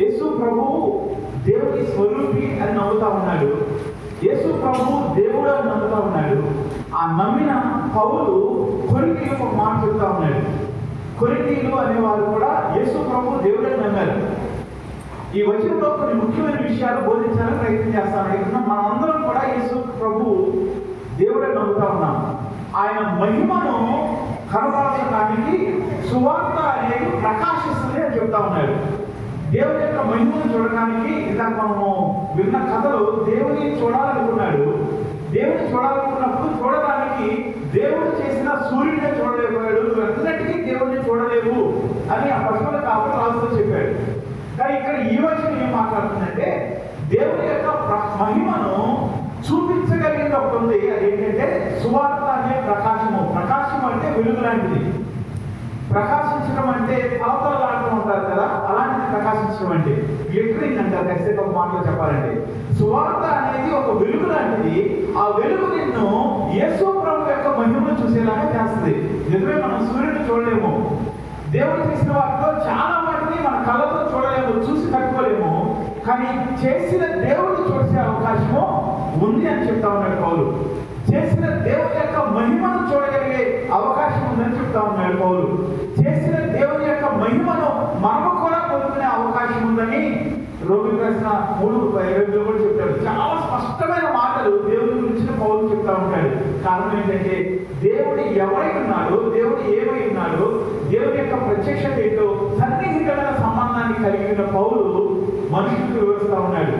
యేసు ప్రభువు దేవుని స్వరూపి అని నమ్ముతా ఉన్నాడు. యేసు ప్రభువు దేవుడు అని నమ్ముతా ఉన్నాడు. ఆ నమ్మిన పౌలు కొరింథీయులకు ఒక మాట చెప్తా ఉన్నాడు. కొరింథీయులు అనేవారు కూడా యేసు ప్రభువు దేవుడు అని నమ్మారు. ఈ వచనంలో కొన్ని ముఖ్యమైన విషయాలు బోధించాలని ప్రయత్నం చేస్తాను. ఇక్కడ మనందరం కూడా యేసు ప్రభువు దేవుడు అని నమ్ముతా ఉన్నాం. ఆయన మహిమను కనబరచడానికి సువార్త అనేది ప్రకాశిస్తుంది అని చెప్తా ఉన్నాడు. దేవుని యొక్క మహిమను చూడడానికి ఇందాక మనము విన్న కథలో దేవుని చూడాలనుకున్నాడు. దేవుని చూడాలనుకున్నప్పుడు చూడడానికి దేవుడు చేసిన సూర్యుడిని చూడలేకపోయాడు. నువ్వు ఎన్నటికీ దేవుడిని చూడలేవు అని ఆ పశువుల కాపులు రాస్తూ చెప్పాడు. కానీ ఇక్కడ ఈ వచనం ఏం మాట్లాడుతుందంటే దేవుని యొక్క మహిమను చూపించగలిగింది ఒకటి ఉంది. అదేంటంటే సువార్త అనే ప్రకాశము. ప్రకాశం అంటే వెలుగు లాంటిది. ప్రకాశించడం అంటే అవతలాడటం ఉంటారు కదా, అలాంటిది ప్రకాశించడం అంటే గ్లిటరింగ్ అంటారు. ఖచ్చితంగా ఒక మాటలో చెప్పాలంటే సువార్త అనేది ఒక వెలుగు లాంటిది. ఆ వెలుగు నిన్ను యేసు ప్రభు యొక్క మహిమను చూసేలాగా చేస్తుంది. నిజమే, మనం సూర్యుడిని చూడలేము. దేవుడు చేసిన వాటిలో చాలా వాటిని మన కళ్ళతో చూడలేము, చూసి తట్టుకోలేము. కానీ చేసిన దేవుడిని చూసే అవకాశము ఉంది అని చెప్తా ఉన్నాడు పౌలు. చేసిన దేవుని యొక్క మహిమను చూడగలిగే అవకాశం ఉందని చెప్తా ఉన్నాడు పౌలు. చేసిన దేవుని యొక్క మహిమను మనము కూడా పొందుకునే అవకాశం ఉందని రోమిలకు రాసిన 3:20 కూడా చెప్తాడు. చాలా స్పష్టమైన మాటలు దేవుని గురించి పౌలు చెప్తా ఉంటాడు. కారణం ఏంటంటే దేవుడు ఎవరై ఉన్నాడు, దేవుడు ఏమై ఉన్నాడు, దేవుని యొక్క ప్రత్యక్షత ఏంటో సన్నిహితమైన సంబంధాన్ని కలిగిన పౌలు మనుషులకు వివరిస్తా ఉన్నాడు.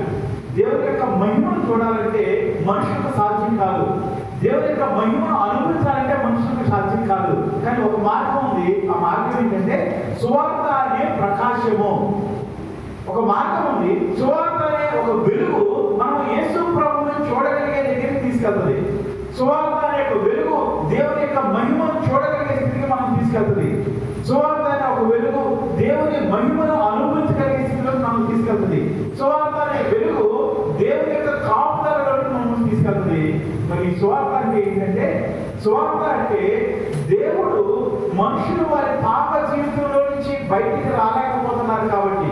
దేవుని యొక్క మహిమను చూడాలంటే మనుషులకు సాధ్యం కాదు. దేవుని యొక్క మహిమను అనుభవించాలంటే మనుషులకు సాధ్యం కాదు. కానీ ఒక మార్గం ఉంది. ఆ మార్గం ఏంటంటే సువార్త అనే ప్రకాశము. ఒక మార్గం ఉంది. సువార్త అనే ఒక వెలుగు మనం యేసు ప్రభువుని చూడగలిగే దగ్గరికి తీసుకెళ్తుంది. సువార్త అనే ఒక వెలుగు దేవుని యొక్క మహిమను చూడగలిగే స్థితికి మనం తీసుకెళ్తుంది. సువార్త అనే ఒక వెలుగు దేవుని మహిమను అనుభవించగలిగే స్థితిలో మనం తీసుకెళ్తుంది. సువార్త అనే వెలుగు దేవుని యొక్క కాపుదలలోకి మనం తీసుకెళ్తుంది. మరి సువార్త అంటే ఏంటంటే, సువార్త అంటే దేవుడు మనుషులు వారి పాప జీవితంలో నుంచి బయటికి రాలేకపోతున్నారు కాబట్టి,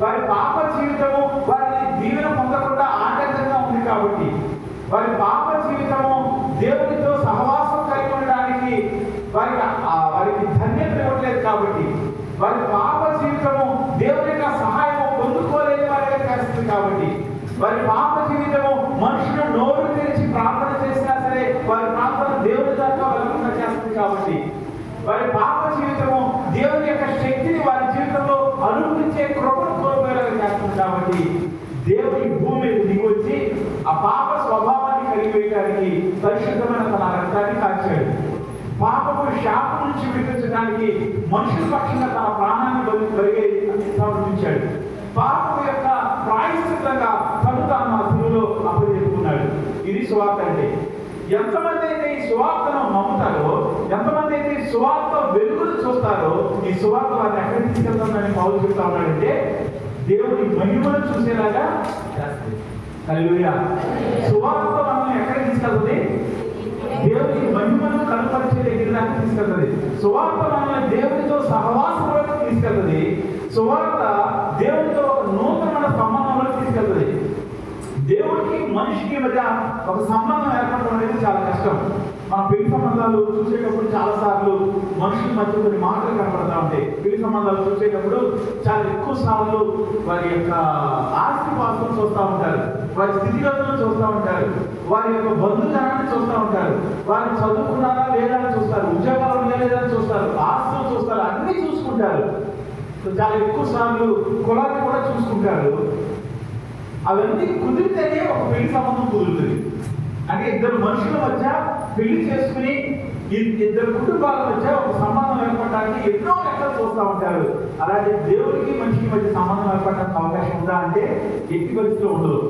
వారి పాప జీవితము వారిని దీవెన పొందకుండా ఆటంకంగా ఉంది కాబట్టి, వారి పాప జీవితము దేవునితో సహవాసం కలిగి ఉండడానికి వారికి ధన్యత ఇవ్వట్లేదు కాబట్టి, వారి పాప జీవితము దేవుని యొక్క సహాయం పొందుకోలేని వారిగా చేస్తుంది కాబట్టి, వారి పాప జీవితము మనుషులు నోరు తెరిచి ప్రార్థన చేసినా సరే వారి ప్రార్థన దేవుని దాకా వెళ్ళకుండా చేస్తుంది కాబట్టి, వారి పాప జీవితము దేవుని యొక్క శక్తిని వారి జీవితంలో అనుభవించే కృపను కోల్పోయేలాగా చేస్తుంది కాబట్టి, దేవుని భూమి దిగొచ్చి ఆ పాప స్వభావాన్ని కలిగివేయడానికి పరిశుద్ధమైన తన రక్తాన్ని కాచాడు. పాపము శాపం నుంచి విడిపించడానికి మనుషుల పక్షంగా తన ప్రాణాన్ని బలిగే సమర్పించాడు. పాపం యొక్క ప్రాయశ్చిత్తంగా తను తాను శిలువలో అప్పచెప్పుకున్నాడు. ఇది సువార్త అంటే. ఎంతమంది అయితే ఈ సువార్తను నమ్ముతారో, ఎంతమంది అయితే ఈ సువార్త వెలుగును చూస్తారో, ఈ సువార్త వారిని ఎక్కడ తీసుకెళ్తుందని పౌలు చెప్తా ఉన్నాడంటే దేవుడి మహిమను చూసేలాగా చేస్తుంది. హల్లెలూయా. సువార్త మనల్ని ఎక్కడ తీసుకెళ్తుంది? దేవుని మహిమను కనపరిచే దగ్గర దాకా తీసుకెళ్తుంది. సువార్త మనల్ని దేవునితో సహవాసంలోకి తీసుకెళ్తుంది. సువార్త దేవునితో నూతనమైన సంబంధంలోకి తీసుకెళ్తుంది. దేవుడికి మనిషికి మధ్య ఒక సంబంధం ఏర్పడడం అనేది చాలా కష్టం. మన పెళ్లి సంబంధాలు చూసేటప్పుడు చాలా సార్లు మనుషుల మధ్య కొన్ని మాటలు కనపడతా ఉంటాయి. పెళ్లి సంబంధాలు చూసేటప్పుడు చాలా ఎక్కువ సార్లు వారి యొక్క ఆస్తిపాస్తులు చూస్తూ ఉంటారు, వారి స్థితిగతులను చూస్తూ ఉంటారు, వారి యొక్క బంధుజనాన్ని చూస్తూ ఉంటారు, వారి చదువుకున్నారా లేదా అని చూస్తారు, ఉద్యోగాలు ఉన్నాయా లేదా అని చూస్తారు, ఆస్తులు చూస్తారు, అన్నీ చూసుకుంటారు. చాలా ఎక్కువ సార్లు కులాన్ని కూడా చూసుకుంటారు. అవన్నీ కుదిరితేనే ఒక పెళ్లి సంబంధం కుదురుతుంది. అంటే ఇద్దరు మనుషుల మధ్య పెళ్లి చేసుకుని ఇద్దరు కుటుంబాల మధ్య ఒక సంబంధం ఏర్పడడానికి ఎన్నో లెక్కలు చూస్తూ ఉంటారు. అలాగే దేవుడికి మనిషికి మధ్య సంబంధం ఏర్పడడానికి అవకాశం ఉందా అంటే ఎట్టి పరిస్థితిలో ఉండదు.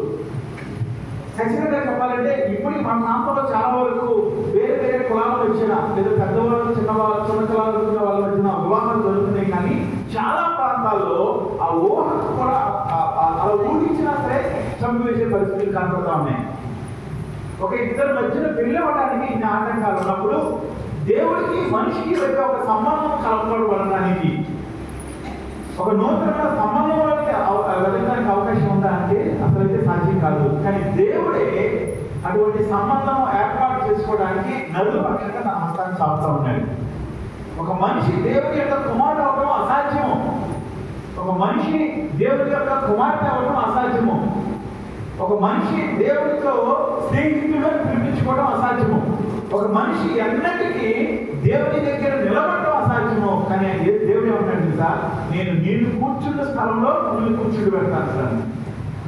ఖచ్చితంగా చెప్పాలంటే ఇప్పటికి మన ప్రాంతంలో చాలా వరకు వేరే వేరే కులాలు వచ్చిన లేదా పెద్దవాళ్ళు చిన్న కులాలు వచ్చిన వాళ్ళ వచ్చిన వివాహాలు జరుగుతున్నాయి. కానీ చాలా ప్రాంతాల్లో ఆ ఊహకు కూడా అలా ఊహించినా సరే చంపివేసే పరిస్థితులు కనపడతా ఉన్నాయి. ఒక ఇద్దరు మధ్యన పెళ్లి అవ్వడానికి ఇన్ని ఆటంకాలు ఉన్నప్పుడు దేవుడికి మనిషికి మధ్య ఒక సంబంధం కలపబడడానికి, ఒక నూతనమైన సంబంధంలోకి వెళ్ళడానికి అవకాశం ఉందా అంటే అసలైతే సాధ్యం కాదు. కానీ దేవుడే అటువంటి సంబంధం ఏర్పాటు చేసుకోవడానికి నరుల పక్షంగా నా హస్తాన్ని సాగుతూ ఉన్నాడు. ఒక మనిషి దేవుడి యొక్క కుమారుడు అవడం అసాధ్యము. ఒక మనిషి దేవుడి యొక్క కుమార్తె అవడం అసాధ్యము. ఒక మనిషి దేవుడితో స్నేహితుడు పిలిపించుకోవడం అసాధ్యము. ఒక మనిషి ఎన్నటికీ దేవుడి దగ్గర నిలబడడం అసాధ్యము. కానీ దేవుడు ఏమన్నాడు సార్, నేను నీళ్ళు కూర్చున్న స్థలంలో నువ్వు కూర్చుని పెడతాను సార్.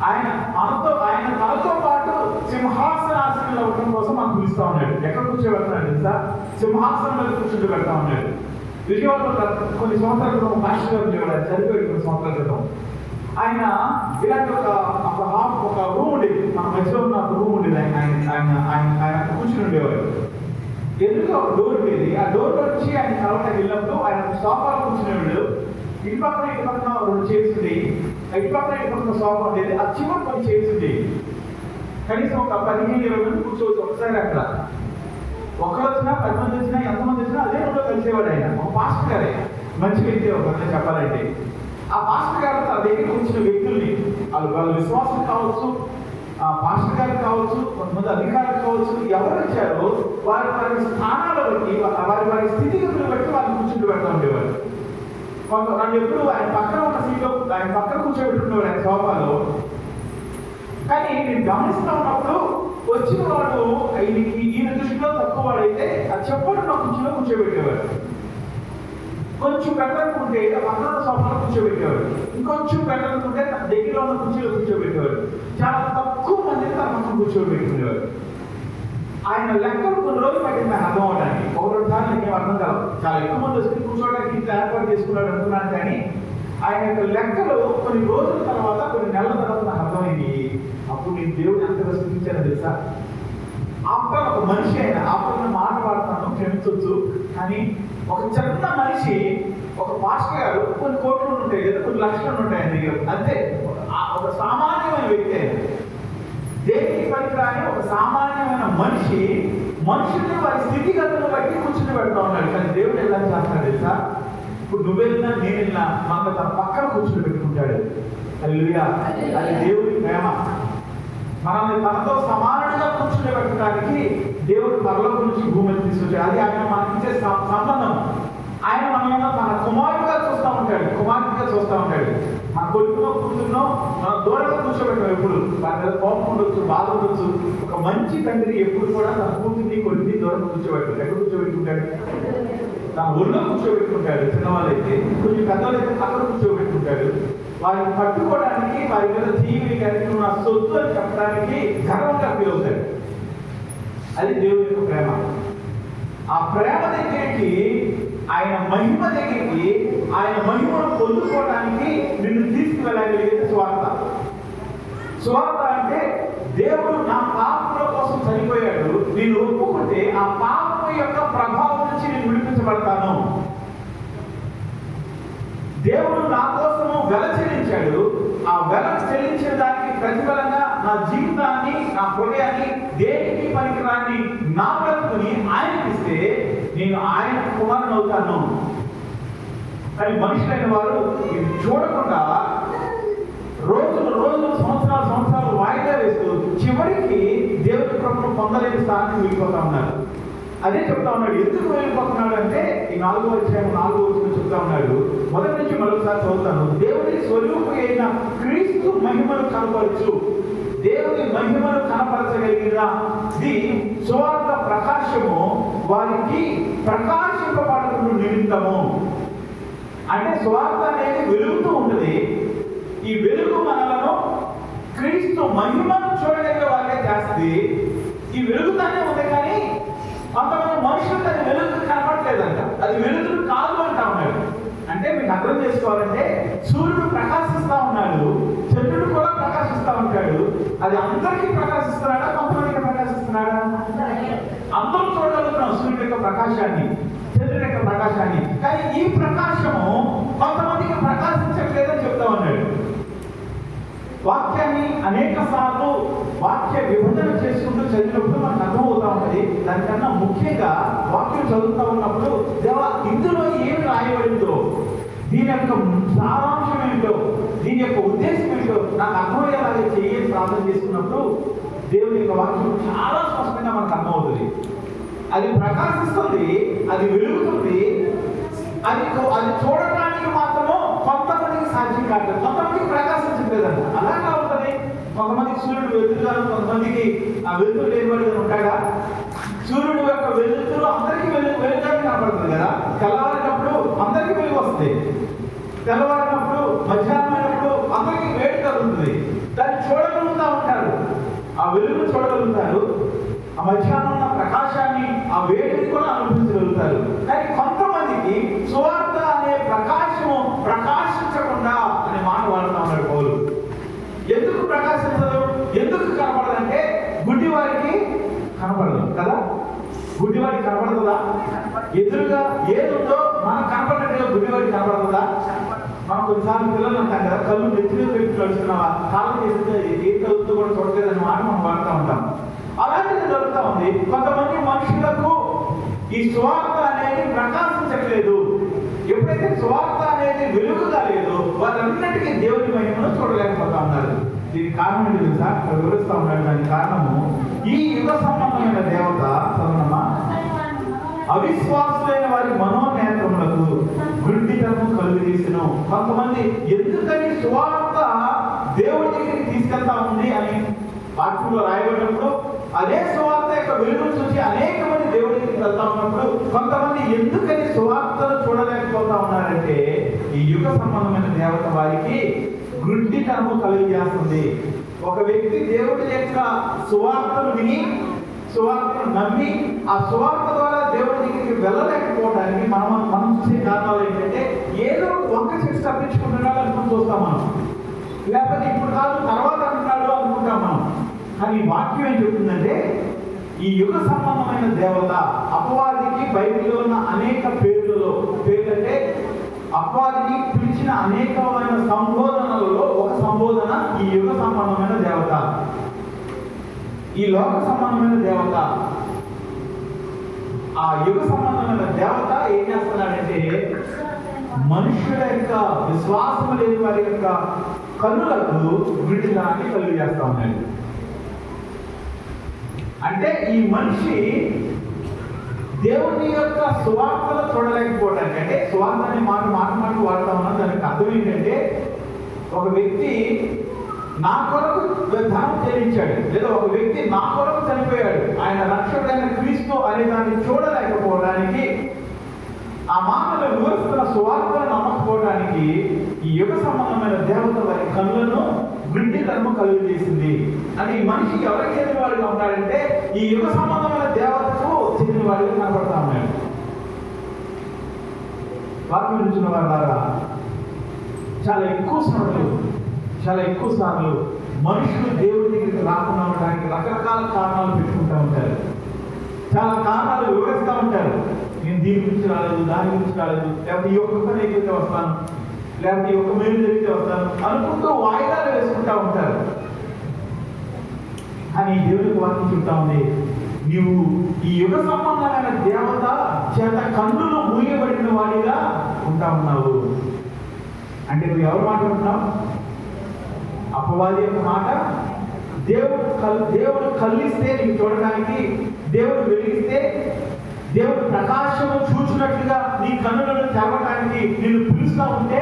ఆయన తనతో పాటు సింహాసనాసనం అవ్వడం కోసం మనం పిలుస్తూ ఉన్నాడు. ఎక్కడ కూర్చోబెడతాడు సార్? సింహాసనం మీద కూర్చుని పెడతా ఉన్నాడు. విజయవాడలో కొన్ని సంవత్సరాల క్రితం మాస్టర్ గారు ఉండేవాడు, చనిపోయాడు కొన్ని సంవత్సరాల క్రితం. ఆయన ఇలాంటి ఒక రూమ్ ఉండేది, మన మధ్యలో ఉన్న ఒక రూమ్ ఉండేది. ఆయన కూర్చుని ఉండేవాడు. ఎదురుగా ఒక డోర్ ఉండేది. ఆ డోర్ నుంచి ఆయన కలవటకి వెళ్ళినప్పుడు ఆయన సోఫాలో కూర్చునేవాడు. ఇటు పక్కన రెండు చైర్స్ ఉండేవి. ఇటు పక్కన సోఫా ఉండేది. ఆ చివరి కొన్ని చైర్స్ ఉండేవి. కనీసం ఒక 15-20 మంది కూర్చోవచ్చు ఒకసారి అక్కడ. ఒకరు వచ్చినా 10 మంది వచ్చినా ఎంతమంది వచ్చినా అదే రూమ్లో కలిసేవాడు ఆయన. ఒక పాస్టర్ గారే, మంచి వ్యక్తి ఒక చెప్పాలంటే. ఆ పాస్టర్ గారు తన దగ్గర వచ్చిన వ్యక్తుల్ని, వాళ్ళ విశ్వాసం కావచ్చు, పాస్టర్ గారు కావచ్చు, కొంతమంది అధికారులు కావచ్చు, ఎవరు వచ్చారో వారి స్థానాల బట్టి వారి స్థితిగతులు బట్టి వాళ్ళు కూర్చుంటూ పెడతా ఉండేవారు. నన్ను ఎప్పుడు ఆయన పక్కన ఉన్న సీట్లో ఆయన పక్కన కూర్చోబెట్టుకునేవాడు ఆయన సోఫాలో. కానీ నేను గమనిస్తూ ఉన్నప్పుడు వచ్చిన వాడు ఈయన దృష్టిలో తక్కువ వాడైతే ఆ చెప్పడం నా కుర్చీలో కూర్చోబెట్టేవాడు. కొంచెం పెట్టనుకుంటే పక్కన సోఫాలో కూర్చోబెట్టేవాడు. ఇంకొంచెం పెట్టనుకుంటే తన దగ్గరలో ఉన్న కుర్చీలో కూర్చోబెట్టేవాడు. చాలా తక్కువ మందిని తన పక్కన కూర్చోబెట్టుకునేవాడు. ఆయన లెక్కలు కొన్ని రోజులు పట్టింది నాకు అర్థం అవడానికి. 1-2 సార్లు నీకేం అర్థం కాదు. చాలా ఎక్కువ మంది వచ్చి కూర్చోవడానికి ఇంత ఏర్పాటు చేసుకున్నాడు అనుకున్నాను. కానీ ఆయన యొక్క లెక్కలు కొన్ని రోజుల తర్వాత, కొన్ని నెలల తర్వాత నాకు అర్థమైంది. అప్పుడు నేను దేవుడిని ఎంతగా స్థుతించానో తెలుసా? ఆఫ్టర్ ఒక మనిషి అయినా ఆఫ్టర్ మాట వాడుతాను, క్షమించవచ్చు. కానీ ఒక చిన్న మనిషి, ఒక పాస్టర్ గారు కొన్ని కోట్లు ఉంటాయి కదా, కొన్ని లక్షలు ఉంటాయి ఆయన దగ్గర. అంతే, ఒక సామాన్యమైన వ్యక్తి. దేనికి పనికిరాని ఒక సామాన్యమైన మనిషి మనుషుల్ని వారి స్థితిగతులను బట్టి కూర్చుని పెడతా ఉన్నాడు. కానీ దేవుడు ఎలా చేస్తాడు తెలుసా? ఇప్పుడు నువ్వెళ్ళినా నేను వెళ్ళినా మన తన పక్కన కూర్చుని పెట్టుకుంటాడు. హల్లెలూయా! అది దేవుడి ప్రేమ. మనల్ని తనతో సమానంగా కూర్చుని పెట్టడానికి దేవుడు పరలోకం నుంచి భూమిని తీసుకొచ్చాడు. అది ఆయన మనకిచ్చే సంబంధం. ఆయన మనల్ని తన కుమారుడిగా చూస్తూ ఉంటాడు, కుమార్తెగా చూస్తూ ఉంటాడు. మన కొడుకునో కూర్చున్నో మన దూరంగా కూర్చోబెట్టాం. ఎప్పుడు వాళ్ళ మీద కోపం ఉండొచ్చు, బాధ ఉండొచ్చు. ఒక మంచి తండ్రి ఎప్పుడు కూడా తన కూతుర్ని కొడుకుని దూరంగా కూర్చోబెట్టాడు. ఎక్కడ కూర్చోబెట్టుకుంటాడు? తన ఊళ్ళో కూర్చోబెట్టుకుంటాడు. చిన్నవాళ్ళైతే, కొంచెం పెద్దవాళ్ళైతే అక్కడ కూర్చోబెట్టుకుంటాడు. వారిని పట్టుకోవడానికి, వారి మీద జీవి కలిగి ఉన్న సొత్తు అని చెప్పడానికి గర్వంగా ఫీల్ అవుతాడు. అది దేవుని యొక్క ప్రేమ. ఆ ప్రేమ దగ్గరికి, ఆయన మహిమ దగ్గరికి, ఆయన మహిమను పొందుకోవడానికి నిన్ను తీసుకువెళ్ళగలిగేది సువార్త. సువార్త అంటే దేవుడు నా పాపముల కోసం చనిపోయాడు, నేను ఒప్పుకుంటే ఆ పాపము యొక్క ప్రభావం నుంచి నేను విడిపించబడతాను. దేవుడు నా కోసము వెల చెల్లించాడు. ఆ వెల చెల్లించిన దానికి ప్రతిఫలంగా నా జీవితాన్ని, నా హృదయాన్ని, దేనికి పనికిరాని నా బ్రతుకుని ఆయనకిస్తే నేను ఆయన కుమారుని అవుతాను. కానీ మనుషులైన వారు ఇది చూడకుండా రోజులు సంవత్సరాలు వాయిదా వేస్తూ చివరికి దేవుడి కృపను పొందలేని స్థానానికి వెళ్ళిపోతా ఉన్నారు. అదే చెప్తా ఉన్నాడు. ఎందుకు వెళ్ళిపోతున్నాడు అంటే ఈ 4వ అధ్యాయం 4వ వచనం చెప్తా ఉన్నాడు. మొదటి నుంచి మరొకసారి చదువుతాను. దేవుడి స్వరూపి అయిన క్రీస్తు మహిమను కనపరచు. దేవుని మహిమను కనపరచగలిగినది సువార్త ప్రకాశము వారికి ప్రకాశింపబడుతున్న నిమిత్తము. అంటే సువార్త అనేది వెలుగుతూ ఉంటుంది. ఈ వెలుగు మనలను క్రీస్తు మహిమను చూడగలిగే వాళ్ళే చేస్తుంది. ఈ వెలుగుతానే ఉంది, కానీ కొంతమంది మనుషులకు అది వెలుగు కనపడలేదంట. అది వెలుగు కాదు అంటా ఉన్నాడు. అంటే మీకు అర్థం చేసుకోవాలంటే సూర్యుడు ప్రకాశిస్తా ఉన్నాడు, చంద్రుడు కూడా ప్రకాశిస్తా ఉంటాడు. అది అందరికీ ప్రకాశిస్తున్నాడా, కొంతమందికి ప్రకాశిస్తున్నాడా? అందరూ చూడగలుగుతున్నాం సూర్యుడు యొక్క ప్రకాశాన్ని, చంద్రుడి యొక్క ప్రకాశాన్ని. కానీ ఈ ప్రకాశము కొంతమందికి ప్రకాశించట్లేదని చెప్తా ఉన్నాడు. వాక్యాన్ని అనేక సార్లు వాక్య విభజన చేసుకుంటూ చదివినప్పుడు మనకు అర్థమవుతా ఉంటుంది. దానికన్నా ముఖ్యంగా వాక్యం చదువుతూ ఉన్నప్పుడు దేవా ఇందులో ఏమి రాయబడిందో, దీని యొక్క సారాంశం ఏంటో, దీని యొక్క ఉద్దేశం ఏంటో నాకు అర్థమయ్యేలాగా చెయ్యి ప్రార్థన చేసుకున్నప్పుడు దేవుని యొక్క వాక్యం చాలా స్పష్టంగా మనకు అర్థమవుతుంది. అది ప్రకాశిస్తుంది, అది వెలుగుతుంది. అది చూడటానికి మాత్రము కొంతమందికి సాధ్యం కాదు, కొంతమందికి ప్రకాశించలేదంట. అలాగే ఉంటుంది. కొంతమందికి సూర్యుడు వెలుగుతారు, కొంతమందికి ఆ వెలుతురు లేనివాడుగా ఉంటాడా? సూర్యుడు యొక్క వెలుతురు అందరికీ వెలుగుగానే కనపడుతుంది కదా. తెల్లవారినప్పుడు అందరికీ వెలుగు వస్తుంది, తెల్లవారినప్పుడు మధ్యాహ్నమైనప్పుడు అందరికీ వేడి కలుగుతుంది. దాన్ని చూడగలుగుతూ ఉంటారు, ఆ వెలుగును చూడగలుగుతారు, ఆ మధ్యాహ్నం ఉన్న ప్రకాశాన్ని, ఆ వేడిని కూడా అనుభవించగలుగుతారు. కానీ కొంతమందికి సువార్త అనే ప్రకాశము ప్రకాశించకుండా అనే మాట వాడుతూ ఉన్నాడు పౌలు. ఎందుకు ప్రకాశించదు, ఎందుకు కనపడదంటే గుడ్డి వారికి కనపడదు కదా. గుడ్డి వారికి కనపడుతుందా? ఎదురుగా ఏదుందో మనకు కనపడినట్టుగా గుడ్డి వారికి కనపడుతుందా? మనం కొన్నిసార్లు పిల్లలు అంటాం కదా, కళ్ళు నెత్తిలో పెట్టి నడుస్తున్నావా, కాలం చేస్తే ఏ కలుగుతూ కూడా చూడలేదని మాట మనం వాడుతూ ఉంటాం. అలాంటిది జరుగుతూ ఉంది. కొంతమంది మనుషులకు ఈ సువార్త అనేది ప్రకాశించట్లేదు. ఎప్పుడైతే సువార్త అనేది వెలుగుగా లేదు, వాళ్ళన్నిటికీ దేవుని మహిమను చూడలేకపోతా ఉన్నారు. దీనికి కారణం ఏంటి తెలుసా? వివరిస్తూ ఉన్నాడు. దానికి కారణము ఈ యుగ సంబంధమైన దేవత సర్వనమా అవిశ్వాసులైన వారి మనోనేత్రములకు గుడ్డితనము కలుగజేసెను. కొంతమంది ఎందుకని సువార్త దేవుడి దగ్గరికి తీసుకెళ్తా ఉంది అని వాక్యంలో రాయబడినప్పుడు, అదే సువార్త యొక్క వెలుగును చూసి అనేక మంది దేవుడి దగ్గరికి వెళ్తా ఉన్నప్పుడు కొంతమంది ఎందుకని సువార్తను చూడలేకపోతా ఉన్నారంటే ఈ యుగ సంబంధమైన దేవత వారికి గుడ్డితనము కలుగజేస్తుంది. ఒక వ్యక్తి దేవుడి యొక్క సువార్తను విని, సువార్తను నమ్మి, ఆ సువార్త ద్వారా దేవుడి దగ్గరికి వెళ్ళలేకపోవడానికి మనం చూసే కారణాలు ఏంటంటే ఏదో వంక చేసి తప్పించుకుంటున్నాడు అనుకుని చూస్తాం మనం, లేకపోతే ఇప్పుడు కాదు తర్వాత అంటున్నాడు అనుకుంటాం మనం. కానీ వాక్యం ఏం చెప్తుందంటే ఈ యుగ సంబంధమైన దేవత అపవాదికి బైబిల్లో ఉన్న అనేక పేర్లలో, పేర్లంటే అపవాదిని పిలిచిన అనేకమైన సంబోధనలలో ఒక సంబోధన ఈ యుగ సంబంధమైన దేవత, ఈ లోక సంబంధమైన దేవత. ఆ యుగ సంబంధమైన దేవత ఏం చేస్తున్నాడంటే మనుషుల యొక్క విశ్వాసం లేని వారి యొక్క కన్నులకు గుడ్డితనాన్ని కలుగు చేస్తా ఉన్నాడు. అంటే ఈ మనిషి దేవుని యొక్క సువార్తలు చూడలేకపోవడానికి, అంటే సువార్త అనే మాట వాడుతా ఉన్నాం. దానికి అర్థం ఏంటంటే ఒక వ్యక్తి నా కొరకు ధనం చెల్లించాడు, లేదా ఒక వ్యక్తి నా కొరకు చనిపోయాడు, ఆయన రక్షకుడైన క్రీస్తు అనే దాన్ని చూడలేకపోవడానికి, ఆ మాటలు వివరిస్తున్న సువార్తను నమ్మకపోవడానికి ఈ యుగ సంబంధమైన దేవత వారి కన్నులను గుడ్డితనము కలుగు చేసింది. అంటే ఈ మనిషి ఎవరికి చెందిన వాడిగా ఉన్నాడంటే ఈ యుగ సంబంధమైన దేవతకు చెందిన వాడిగా కనపడతా ఉన్నాడు. వాక్యం నుంచిన వారు చాలా ఎక్కువ సార్లు మనుషులు దేవుడి దగ్గరికి రాకుండా ఉండడానికి రకరకాల కారణాలు పెట్టుకుంటూ ఉంటారు. చాలా కారణాలు వివరిస్తూ ఉంటారు. నేను దీని గురించి రాలేదు, దాని గురించి రాలేదు, లేకపోతే ఈ ఒక్క పని అయిపోతే వస్తాను, లేకపోతే ఈ ఒక్క మేలు జరిగితే వస్తాను అనుకుంటూ వాయిదాలు వేసుకుంటా ఉంటారు. కానీ దేవుడికి వాక్యం చెప్తా ఉంది, నీవు ఈ యుగ సంబంధమైన దేవత చేత కన్నులు మూయబడిన వాడిగా ఉంటా ఉన్నావు. అంటే నువ్వు ఎవరు మాట్లాడుతున్నావు? అపవాది యొక్క మాట. దేవుడు కల్లిస్తే నీకు చూడడానికి, దేవుడు వెలిగిస్తే, దేవుడు ప్రకాశము చూచినట్లుగా నీ కన్నులను తెరవడానికి నిన్ను పిలుస్తూ ఉంటే